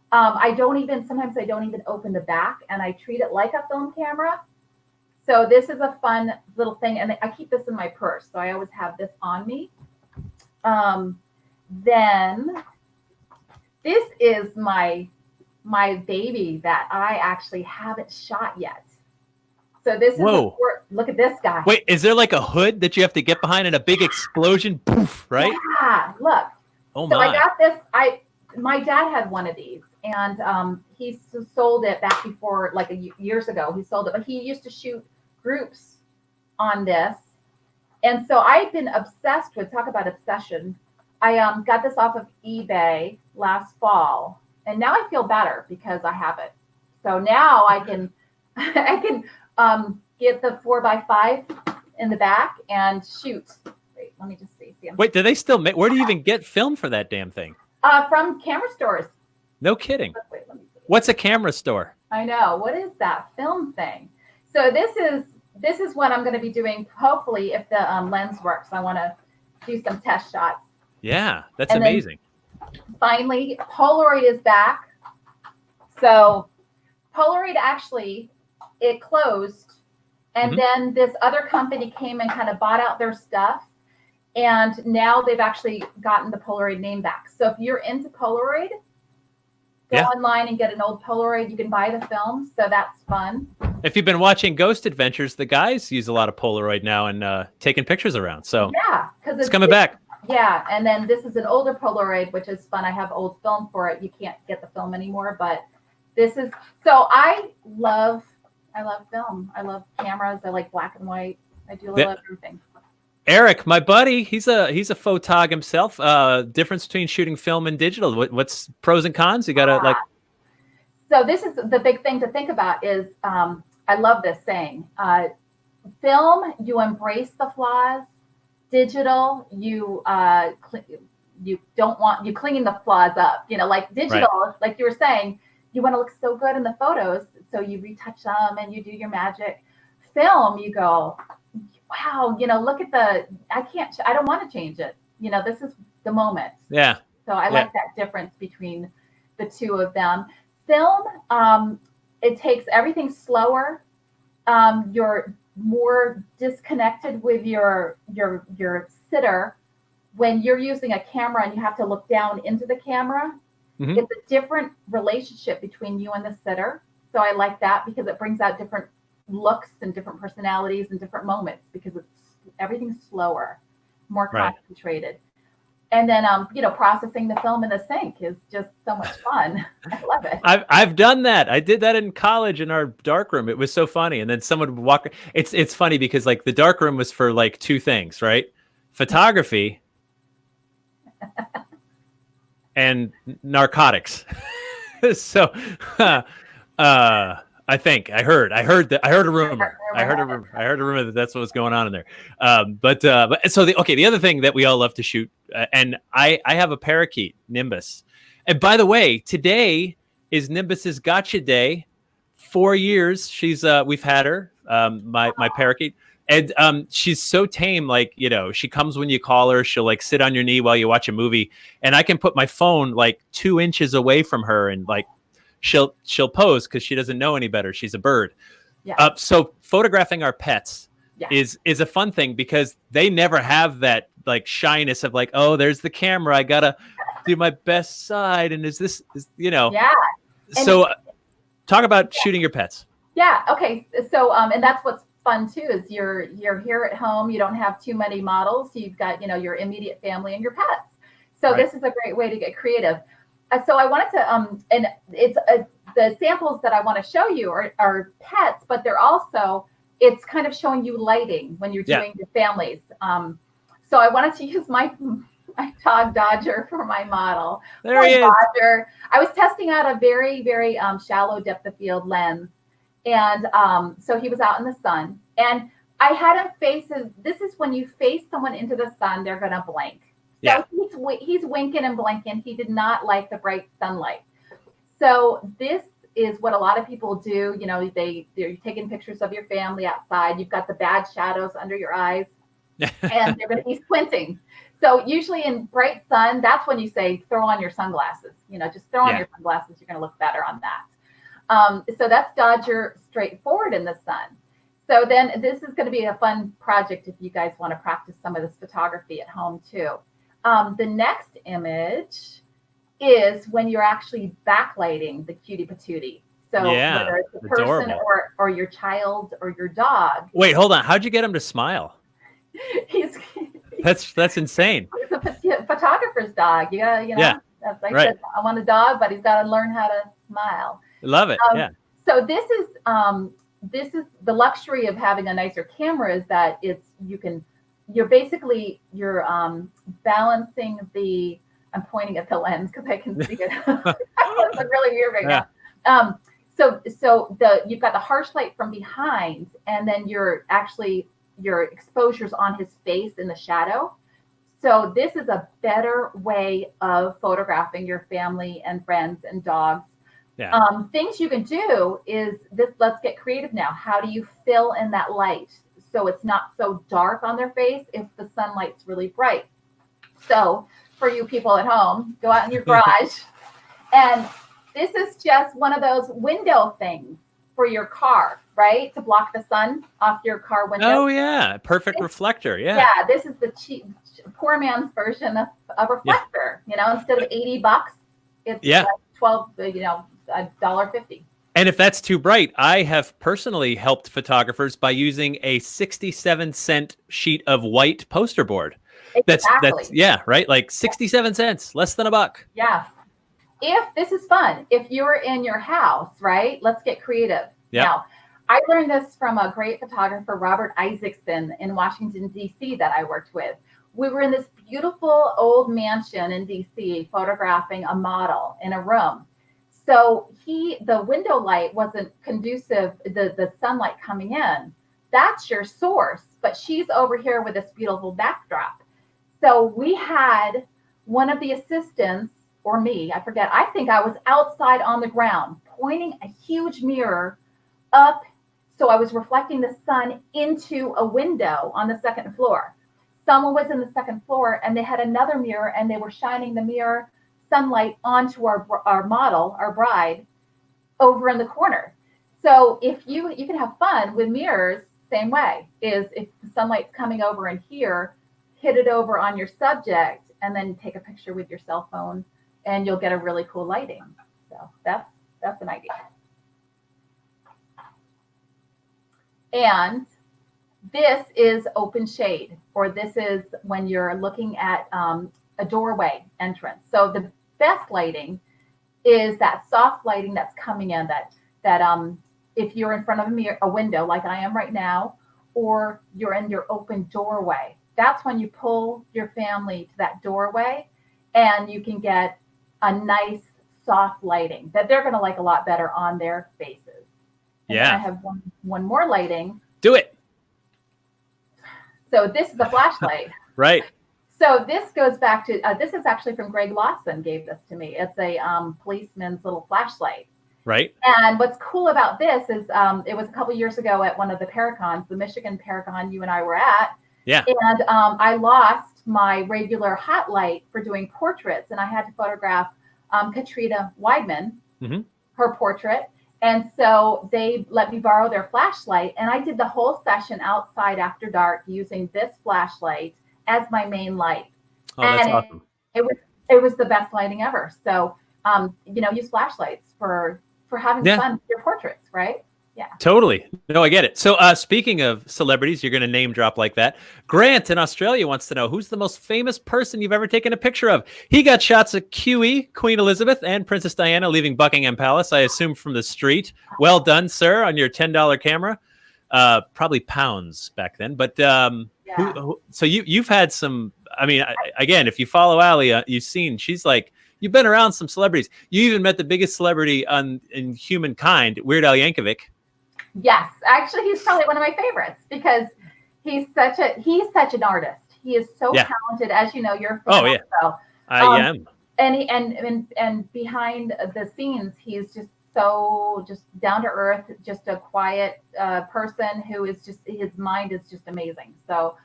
Sometimes I don't even open the back, and I treat it like a film camera. So this is a fun little thing. And I keep this in my purse, so I always have this on me. Then this is my baby that I actually haven't shot yet. So this is look at this guy. Wait, is there like a hood that you have to get behind and a big explosion? Poof, right? Yeah, look. Oh my. So I got this. My dad had one of these, and he sold it back before, like years ago. He sold it, but he used to shoot groups on this. And so I've been obsessed with, talk about obsession. I got this off of eBay last fall, and now I feel better because I have it. So now I can get the 4x5 in the back and shoot. Wait, let me just see. Wait, do they still make? Where do you even get film for that damn thing? From camera stores. No kidding. Wait, let me see. What's a camera store? I know. What is that film thing? So this is what I'm going to be doing. Hopefully, if the lens works, I want to do some test shots. Yeah, that's amazing. Finally, Polaroid is back. So Polaroid actually, it closed, and then this other company came and kind of bought out their stuff. And now they've actually gotten the Polaroid name back. So if you're into Polaroid, go online and get an old Polaroid. You can buy the film. So that's fun. If you've been watching Ghost Adventures, the guys use a lot of Polaroid now and taking pictures around. So yeah, because it's coming back. Yeah. And then this is an older Polaroid, which is fun. I have old film for it. You can't get the film anymore, but this is, so I love film. I love cameras. I like black and white. I do love everything. Eric, my buddy, he's a photog himself. Difference between shooting film and digital. What's pros and cons? You gotta So this is the big thing to think about is, I love this saying, film, you embrace the flaws. Digital, you clean the flaws up, like digital, right. Like you were saying, you want to look so good in the photos. So you retouch them and you do your magic. Film, you go, wow, look at I don't want to change it. This is the moment. Yeah. So I like that difference between the two of them. Film, it takes everything slower. You're more disconnected with your sitter when you're using a camera and you have to look down into the camera. Mm-hmm. It's a different relationship between you and the sitter. So I like that because it brings out different looks and different personalities and different moments because everything's slower, more concentrated. And then, processing the film in the sink is just so much fun. I love it. I've done that. I did that in college in our darkroom. It was so funny. And then someone would walk. It's funny because like the darkroom was for like two things, right? Photography and narcotics. So, I think I heard a rumor. I heard a rumor that that's what was going on in there. But so the other thing that we all love to shoot, and I have a parakeet, Nimbus. And by the way, today is Nimbus's gotcha day. 4 years we've had her, my parakeet, and she's so tame. Like she comes when you call her. She'll like sit on your knee while you watch a movie, and I can put my phone like 2 inches away from her and like. She'll pose because she doesn't know any better. She's a bird. Yeah. So photographing our pets is a fun thing because they never have that like shyness of like, oh, there's the camera. I gotta do my best side. And Yeah. So talk about shooting your pets. Yeah. Okay. So and that's what's fun too is you're here at home. You don't have too many models. You've got your immediate family and your pets. So This is a great way to get creative. So I wanted to, and it's the samples that I want to show you are pets, but they're also, it's kind of showing you lighting when you're doing your families. So I wanted to use my dog Dodger for my model. There he is. Dodger. I was testing out a very, very shallow depth of field lens. And so he was out in the sun. And I had him this is when you face someone into the sun, they're going to blink. So he's winking and blinking. He did not like the bright sunlight. So this is what a lot of people do. They're taking pictures of your family outside. You've got the bad shadows under your eyes, and they're going to be squinting. So usually in bright sun, that's when you say throw on your sunglasses. Just throw on your sunglasses. You're going to look better on that. So that's Dodger straightforward in the sun. So then this is going to be a fun project if you guys want to practice some of this photography at home too. The next image is when you're actually backlighting the cutie patootie. So whether it's a person or your child or your dog. Wait, hold on. How'd you get him to smile? That's insane. He's a photographer's dog. That's like I said, I want a dog, but he's got to learn how to smile. Love it. So this is the luxury of having a nicer camera is that you're balancing I'm pointing at the lens because I can see it. It's really weird right now. So you've got the harsh light from behind, and then your exposure's on his face in the shadow. So this is a better way of photographing your family and friends and dogs. Yeah. Things you can do is this. Let's get creative now. How do you fill in that light so it's not so dark on their face if the sunlight's really bright? So for you people at home, go out in your garage, and this is just one of those window things for your car, right? To block the sun off your car window. Oh yeah, perfect reflector. Yeah. Yeah, this is the cheap, poor man's version of a reflector. Instead of $80, it's like $1.50. And if that's too bright, I have personally helped photographers by using a 67-cent sheet of white poster board. Exactly. That's right? Like 67 cents, less than $1. Yeah. If this is fun, if you're in your house, right? Let's get creative. Yep. Now, I learned this from a great photographer, Robert Isaacson in Washington, D.C. that I worked with. We were in this beautiful old mansion in D.C. photographing a model in a room. So the window light wasn't conducive, the sunlight coming in. That's your source, but she's over here with this beautiful backdrop. So we had one of the assistants, or me, I forget, I think I was outside on the ground, pointing a huge mirror up. So I was reflecting the sun into a window on the second floor. Someone was in the second floor and they had another mirror and they were shining the mirror sunlight onto our model, our bride, over in the corner. So if you can have fun with mirrors, same way, is if the sunlight's coming over in here, hit it over on your subject and then take a picture with your cell phone and you'll get a really cool lighting. So that's an idea. And this is open shade, or this is when you're looking at a doorway entrance. So the best lighting is that soft lighting that's coming in, that if you're in front of a window like I am right now, or you're in your open doorway, that's when you pull your family to that doorway and you can get a nice soft lighting that they're going to like a lot better on their faces. And Yeah. I have one more lighting. Do it. So this is a flashlight. Right. So this goes back to, this is actually from Greg Lawson gave this to me. It's a policeman's little flashlight. Right. And what's cool about this is it was a couple years ago at one of the Paracons, the Michigan Paracon you and I were at. Yeah. And I lost my regular hot light for doing portraits. And I had to photograph Katrina Weidman, her portrait. And so they let me borrow their flashlight. And I did the whole session outside after dark using this flashlight as my main light. Oh, that's and awesome. It was the best lighting ever. So, use flashlights for having fun with your portraits, right? Yeah. Totally. No, I get it. So speaking of celebrities, you're going to name drop like that. Grant in Australia wants to know, who's the most famous person you've ever taken a picture of? He got shots of QE, Queen Elizabeth, and Princess Diana leaving Buckingham Palace, I assume from the street. Well done, sir, on your $10 camera. Probably pounds back then. But so you've had some, again, if you follow Allie, you've seen, she's like, you've been around some celebrities. You even met the biggest celebrity in humankind, Weird Al Yankovic. Yes, actually, he's probably one of my favorites because he's such an artist. He is so talented, as you know. You're a fan. Oh yeah, also. I am. And behind the scenes, he's just so down to earth, just a quiet person who is just, his mind is just amazing. So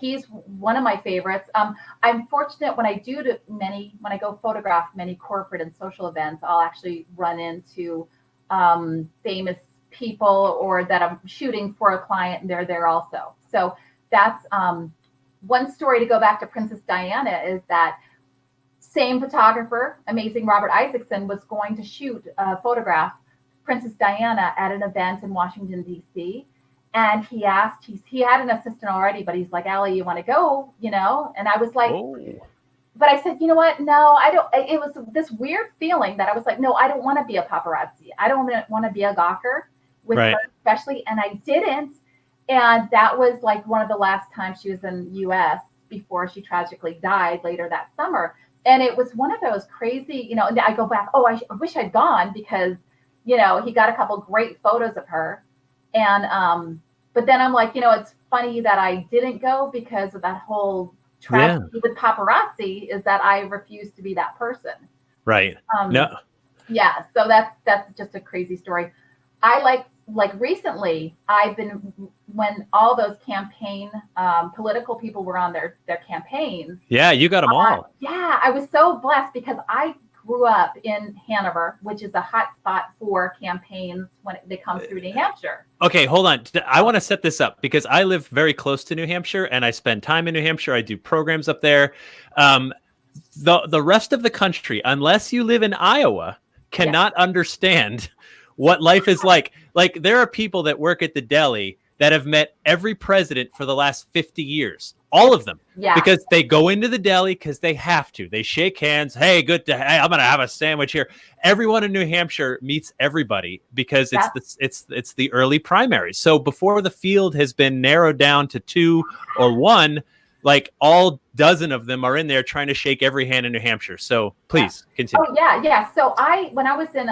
he's one of my favorites. I'm fortunate when I go photograph many corporate and social events, I'll actually run into famous people or that I'm shooting for a client and they're there also. So that's one story to go back to Princess Diana is that same photographer, amazing Robert Isaacson, was going to shoot a photograph Princess Diana at an event in Washington, D.C. And he had an assistant already, but he's like, Allie, you want to go, And I was like, But I said, you know what? No, I don't. It was this weird feeling that I was like, no, I don't want to be a paparazzi. I don't want to be a gawker with her, especially. And I didn't. And that was like one of the last times she was in the U.S. before she tragically died later that summer. And it was one of those crazy, and I go back, I wish I'd gone because, he got a couple great photos of her. And, but then I'm like, it's funny that I didn't go because of that whole tragedy with paparazzi is that I refuse to be that person. Right. No. Yeah. So that's just a crazy story. I like recently I've been, when all those campaign, political people were on their campaigns. Yeah. You got them all. Yeah. I was so blessed because I grew up in Hanover, which is a hot spot for campaigns when they come through New Hampshire. Okay, hold on. I want to set this up because I live very close to New Hampshire and I spend time in New Hampshire. I do programs up there. The rest of the country, unless you live in Iowa, cannot understand what life is like. Like there are people that work at the deli that have met every president for the last 50 years. All of them. Yeah. Because they go into the deli because they have to. They shake hands. Hey, I'm going to have a sandwich here. Everyone in New Hampshire meets everybody because it's the early primaries. So before the field has been narrowed down to 2 or 1, like all dozen of them are in there trying to shake every hand in New Hampshire. So please continue. Oh yeah. So when I was in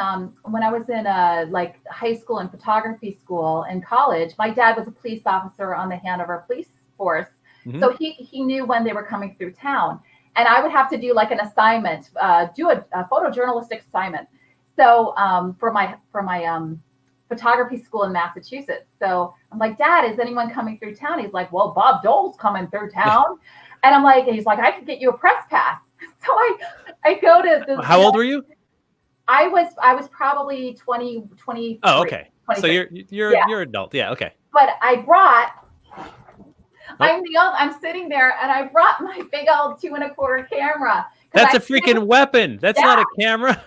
like high school and photography school and college, my dad was a police officer on the Hanover police force. Mm-hmm. So he knew when they were coming through town, and I would have to do like an assignment, do a photojournalistic assignment. So for my photography school in Massachusetts. So I'm like, Dad, is anyone coming through town? He's like, well, Bob Dole's coming through town. And I'm like, he's like, I could get you a press pass. So I go to this. How old were you? I was probably 20. Oh, okay. 26. So you're adult. Yeah. Okay. But I brought, I'm sitting there and I brought my big old 2 1/4 camera. That's a freaking weapon. That's not a camera.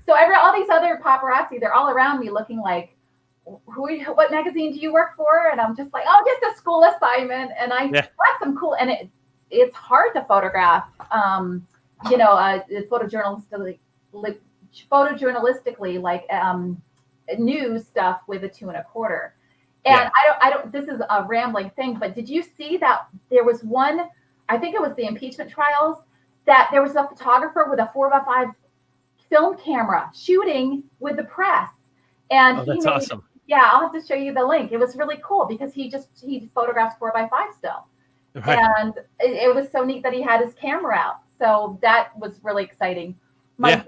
So all these other paparazzi, they're all around me looking like, what magazine do you work for? And I'm just like, oh, just a school assignment. And I got some cool, and it's hard to photograph, photojournalistically, like news stuff with a 2 1/4. And I don't, this is a rambling thing, but did you see that there was one, I think it was the impeachment trials, that there was a photographer with a 4x5 film camera shooting with the press. And that's awesome. Yeah, I'll have to show you the link. It was really cool because he photographs 4x5 still. Right. And it was so neat that he had his camera out. So that was really exciting. My dad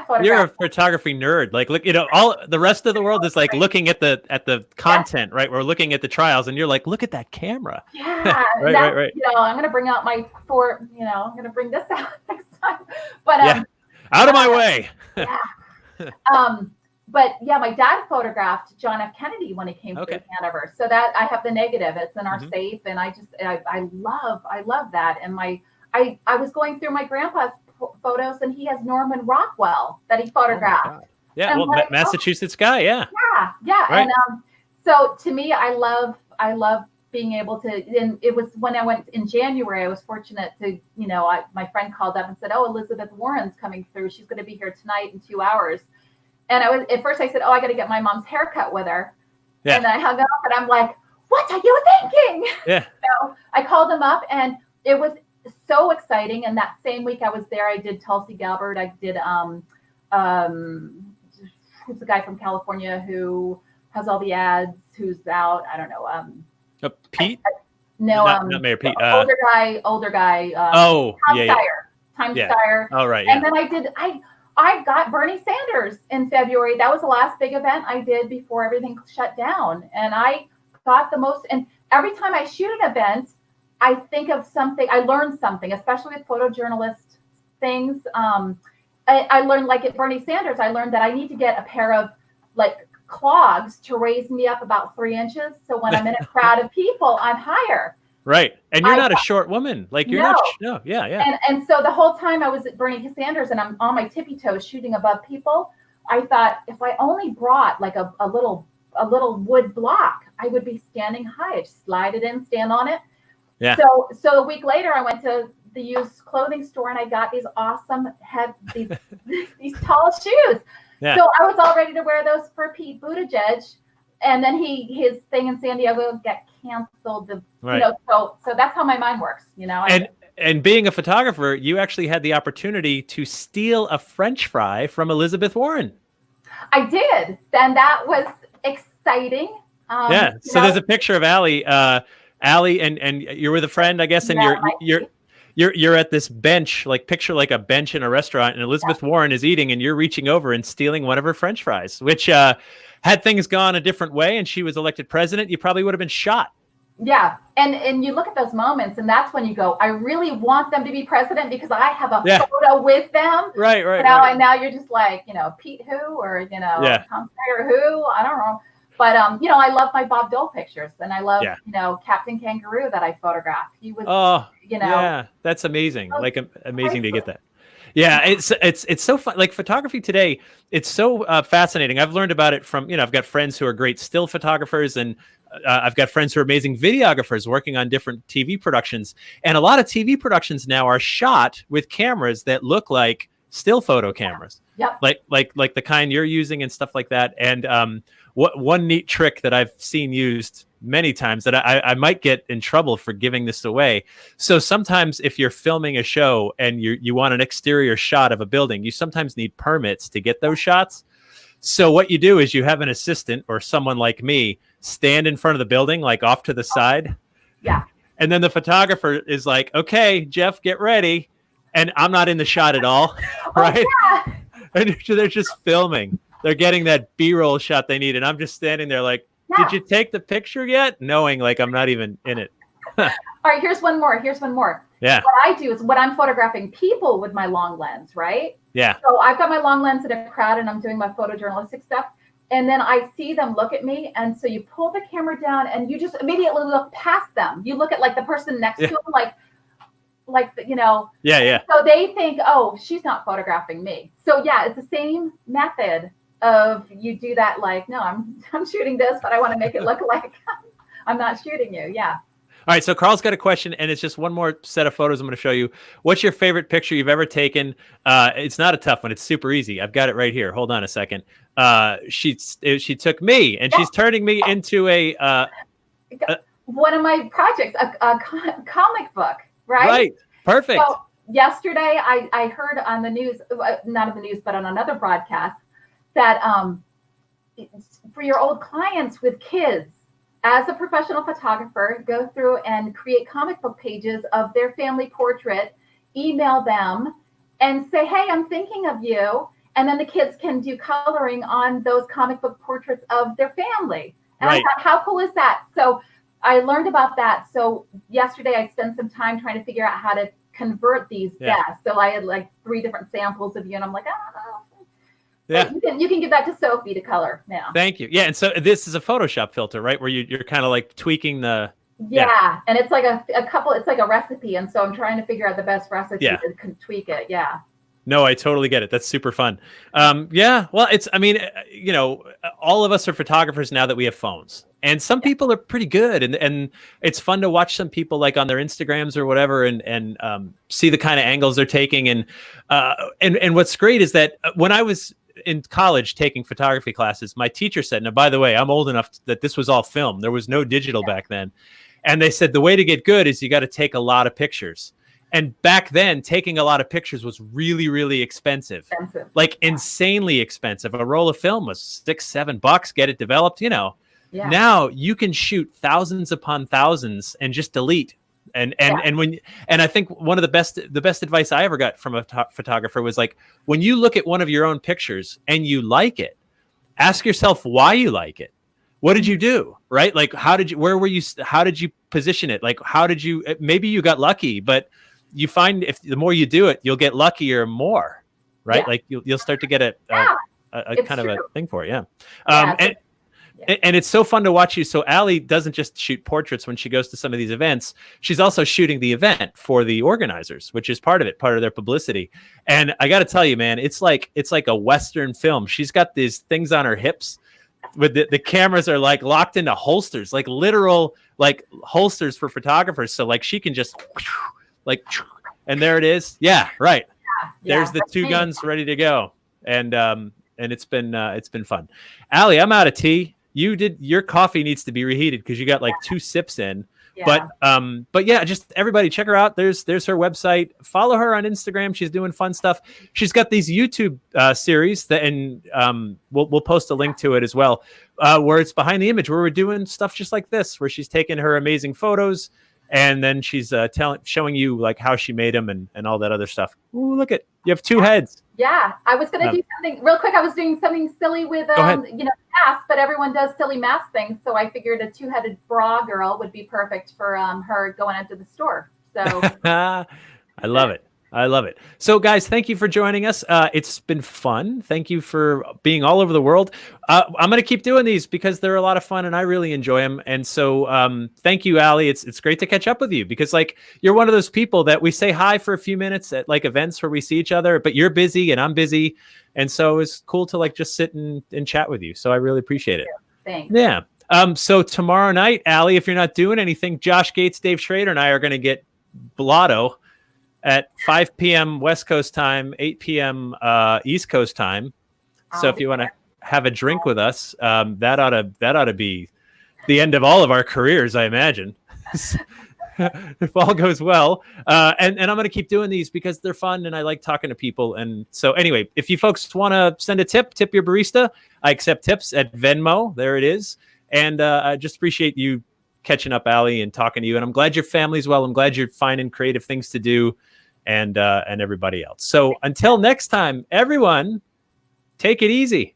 photographed. You're a photography nerd. Like, look, all the rest of the world is like looking at the content, right? We're looking at the trials, and you're like, look at that camera. Yeah, right. I'm gonna bring out I'm gonna bring this out next time. But out of my way. But my dad photographed John F. Kennedy when he came through Hanover. So that I have the negative. It's in our safe, and I love that. And I was going through my grandpa's photos, and he has Norman Rockwell that he photographed. Massachusetts guy, yeah. Right. And so to me, I love being able to. And it was when I went in January, I was fortunate to, my friend called up and said, "Oh, Elizabeth Warren's coming through. She's going to be here tonight in 2 hours." And at first I said, "Oh, I got to get my mom's haircut with her." Yeah. And I hung up, and I'm like, "What are you thinking?" Yeah. So I called him up, and it was so exciting. And that same week I was there, I did Tulsi Gabbard. I did who's the guy from California who has all the ads? Who's out? I don't know. Pete? Not Mayor Pete. Older guy. Tom Steyer. Oh, right. And then I got Bernie Sanders in February. That was the last big event I did before everything shut down. And I got the most, and every time I shoot an event, I think of something, I learned something, especially with photojournalist things. I learned, like at Bernie Sanders, I learned that I need to get a pair of like clogs to raise me up about 3 inches. So when I'm in a crowd of people, I'm higher. Right. And you're not a short woman. Like you're not. Yeah. And so the whole time I was at Bernie Sanders and I'm on my tippy toes shooting above people, I thought if I only brought like a little wood block, I would be standing high. I just slide it in, stand on it. Yeah. So a week later, I went to the used clothing store and I got these awesome these tall shoes. Yeah. So I was all ready to wear those for Pete Buttigieg, and then his thing in San Diego got canceled. So that's how my mind works. And being a photographer, you actually had the opportunity to steal a French fry from Elizabeth Warren. I did, and that was exciting. So there's a picture of Allie. Allie, and you're with a friend, I guess, and you're at this bench, like picture like a bench in a restaurant, and Elizabeth Warren is eating, and you're reaching over and stealing one of her French fries, which had things gone a different way, and she was elected president, you probably would have been shot. Yeah, and you look at those moments, and that's when you go, I really want them to be president because I have a photo with them. Right. And now you're just like, Pete who, or Tom Steyer who, I don't know. But, I love my Bob Dole pictures, and I love, Captain Kangaroo that I photographed. He was, that's amazing. Like amazing to get that. Yeah, it's so fun. Like photography today, it's so fascinating. I've learned about it from, I've got friends who are great still photographers, and I've got friends who are amazing videographers working on different TV productions. And a lot of TV productions now are shot with cameras that look like still photo cameras. Yep. Like the kind you're using and stuff like that. And one neat trick that I've seen used many times that I might get in trouble for giving this away. So sometimes if you're filming a show and you want an exterior shot of a building, you sometimes need permits to get those shots. So what you do is you have an assistant or someone like me stand in front of the building, like off to the side. Yeah. And then the photographer is like, okay, Jeff, get ready. And I'm not in the shot at all. Right. Oh, yeah. And they're just filming. They're getting that B-roll shot they need. And I'm just standing there like, did you take the picture yet? Knowing like I'm not even in it. All right, here's one more. Yeah. What I do is when I'm photographing people with my long lens, right? Yeah. So I've got my long lens in a crowd and I'm doing my photojournalistic stuff. And then I see them look at me. And so you pull the camera down and you just immediately look past them. You look at like the person next to them, like, you know. Yeah, yeah. So they think, oh, she's not photographing me. So yeah, it's the same method of you do that. Like, no, I'm shooting this, but I want to make it look like I'm not shooting you. Yeah. All right, so Carl's got a question, and it's just one more set of photos I'm going to show you. What's your favorite picture you've ever taken? It's not a tough one. It's super easy. I've got it right here. Hold on a second. She took me, and she's turning me into one of my projects, a comic book, right? Right. Perfect. So yesterday, I heard on the news, not on the news, but on another broadcast, that for your old clients with kids, as a professional photographer, go through and create comic book pages of their family portrait, email them and say, hey, I'm thinking of you. And then the kids can do coloring on those comic book portraits of their family. And I thought, how cool is that? So I learned about that. So yesterday I spent some time trying to figure out how to convert these guests. So I had like 3 different samples of you and I'm like, I don't know. Yeah, you can give that to Sophie to color now. Thank you. Yeah, and so this is a Photoshop filter, right? Where you're kind of like tweaking the. Yeah, and it's like a couple. It's like a recipe, and so I'm trying to figure out the best recipe to tweak it. Yeah. No, I totally get it. That's super fun. Yeah, well, I mean, you know, all of us are photographers now that we have phones, and some people are pretty good, and it's fun to watch some people like on their Instagrams or whatever, and see the kind of angles they're taking, and what's great is that when I was in college taking photography classes, my teacher said, now, by the way, I'm old enough that this was all film. There was no digital back then. And they said, the way to get good is you got to take a lot of pictures. And back then, taking a lot of pictures was really, really expensive. Like insanely expensive. A roll of film was $6-7, get it developed, you know. Yeah. Now you can shoot thousands upon thousands and just delete. And I think one of the best advice I ever got from a photographer was like, when you look at one of your own pictures and you like it, ask yourself why you like it. What did you do? Right? Like, how did you position it? Like, maybe you got lucky, but you find if the more you do it, you'll get luckier more, right? Yeah. Like you'll start to get a kind of a thing for it. Yeah. And it's so fun to watch you. So Allie doesn't just shoot portraits when she goes to some of these events. She's also shooting the event for the organizers, which is part of it, part of their publicity. And I got to tell you, man, it's like a Western film. She's got these things on her hips with the cameras are like locked into holsters, like literal like holsters for photographers. So like she can just like, and there it is. Yeah, right. Yeah, there's the 2 guns ready to go. And it's been fun. Allie, I'm out of tea. Your coffee needs to be reheated because you got like 2 sips in. Yeah. But yeah, just everybody check her out. There's her website. Follow her on Instagram. She's doing fun stuff. She's got these YouTube series that, and we'll post a link to it as well, where it's behind the image, where we're doing stuff just like this, where she's taking her amazing photos and then she's showing you like how she made them and all that other stuff. Ooh, look at you have 2 heads. Yeah, I was going to do something real quick. I was doing something silly with, masks, but everyone does silly mask things. So I figured a 2-headed bra girl would be perfect for her going into the store. So I love it. I love it. So guys, thank you for joining us. It's been fun. Thank you for being all over the world. I'm going to keep doing these because they're a lot of fun and I really enjoy them. And so thank you, Allie. It's great to catch up with you because like you're one of those people that we say hi for a few minutes at like events where we see each other, but you're busy and I'm busy. And so it's cool to like just sit and chat with you. So I really appreciate it. Thanks. Yeah. So tomorrow night, Allie, if you're not doing anything, Josh Gates, Dave Schrader, and I are going to get blotto at 5 p.m. West Coast time, 8 p.m. East Coast time. So if you want to have a drink with us, that ought to be the end of all of our careers, I imagine. If all goes well. And I'm going to keep doing these because they're fun and I like talking to people. And so anyway, if you folks want to send a tip your barista. I accept tips at Venmo. There it is. And I just appreciate you catching up, Allie, and talking to you. And I'm glad your family's well. I'm glad you're finding creative things to do and everybody else. So until next time, everyone, take it easy.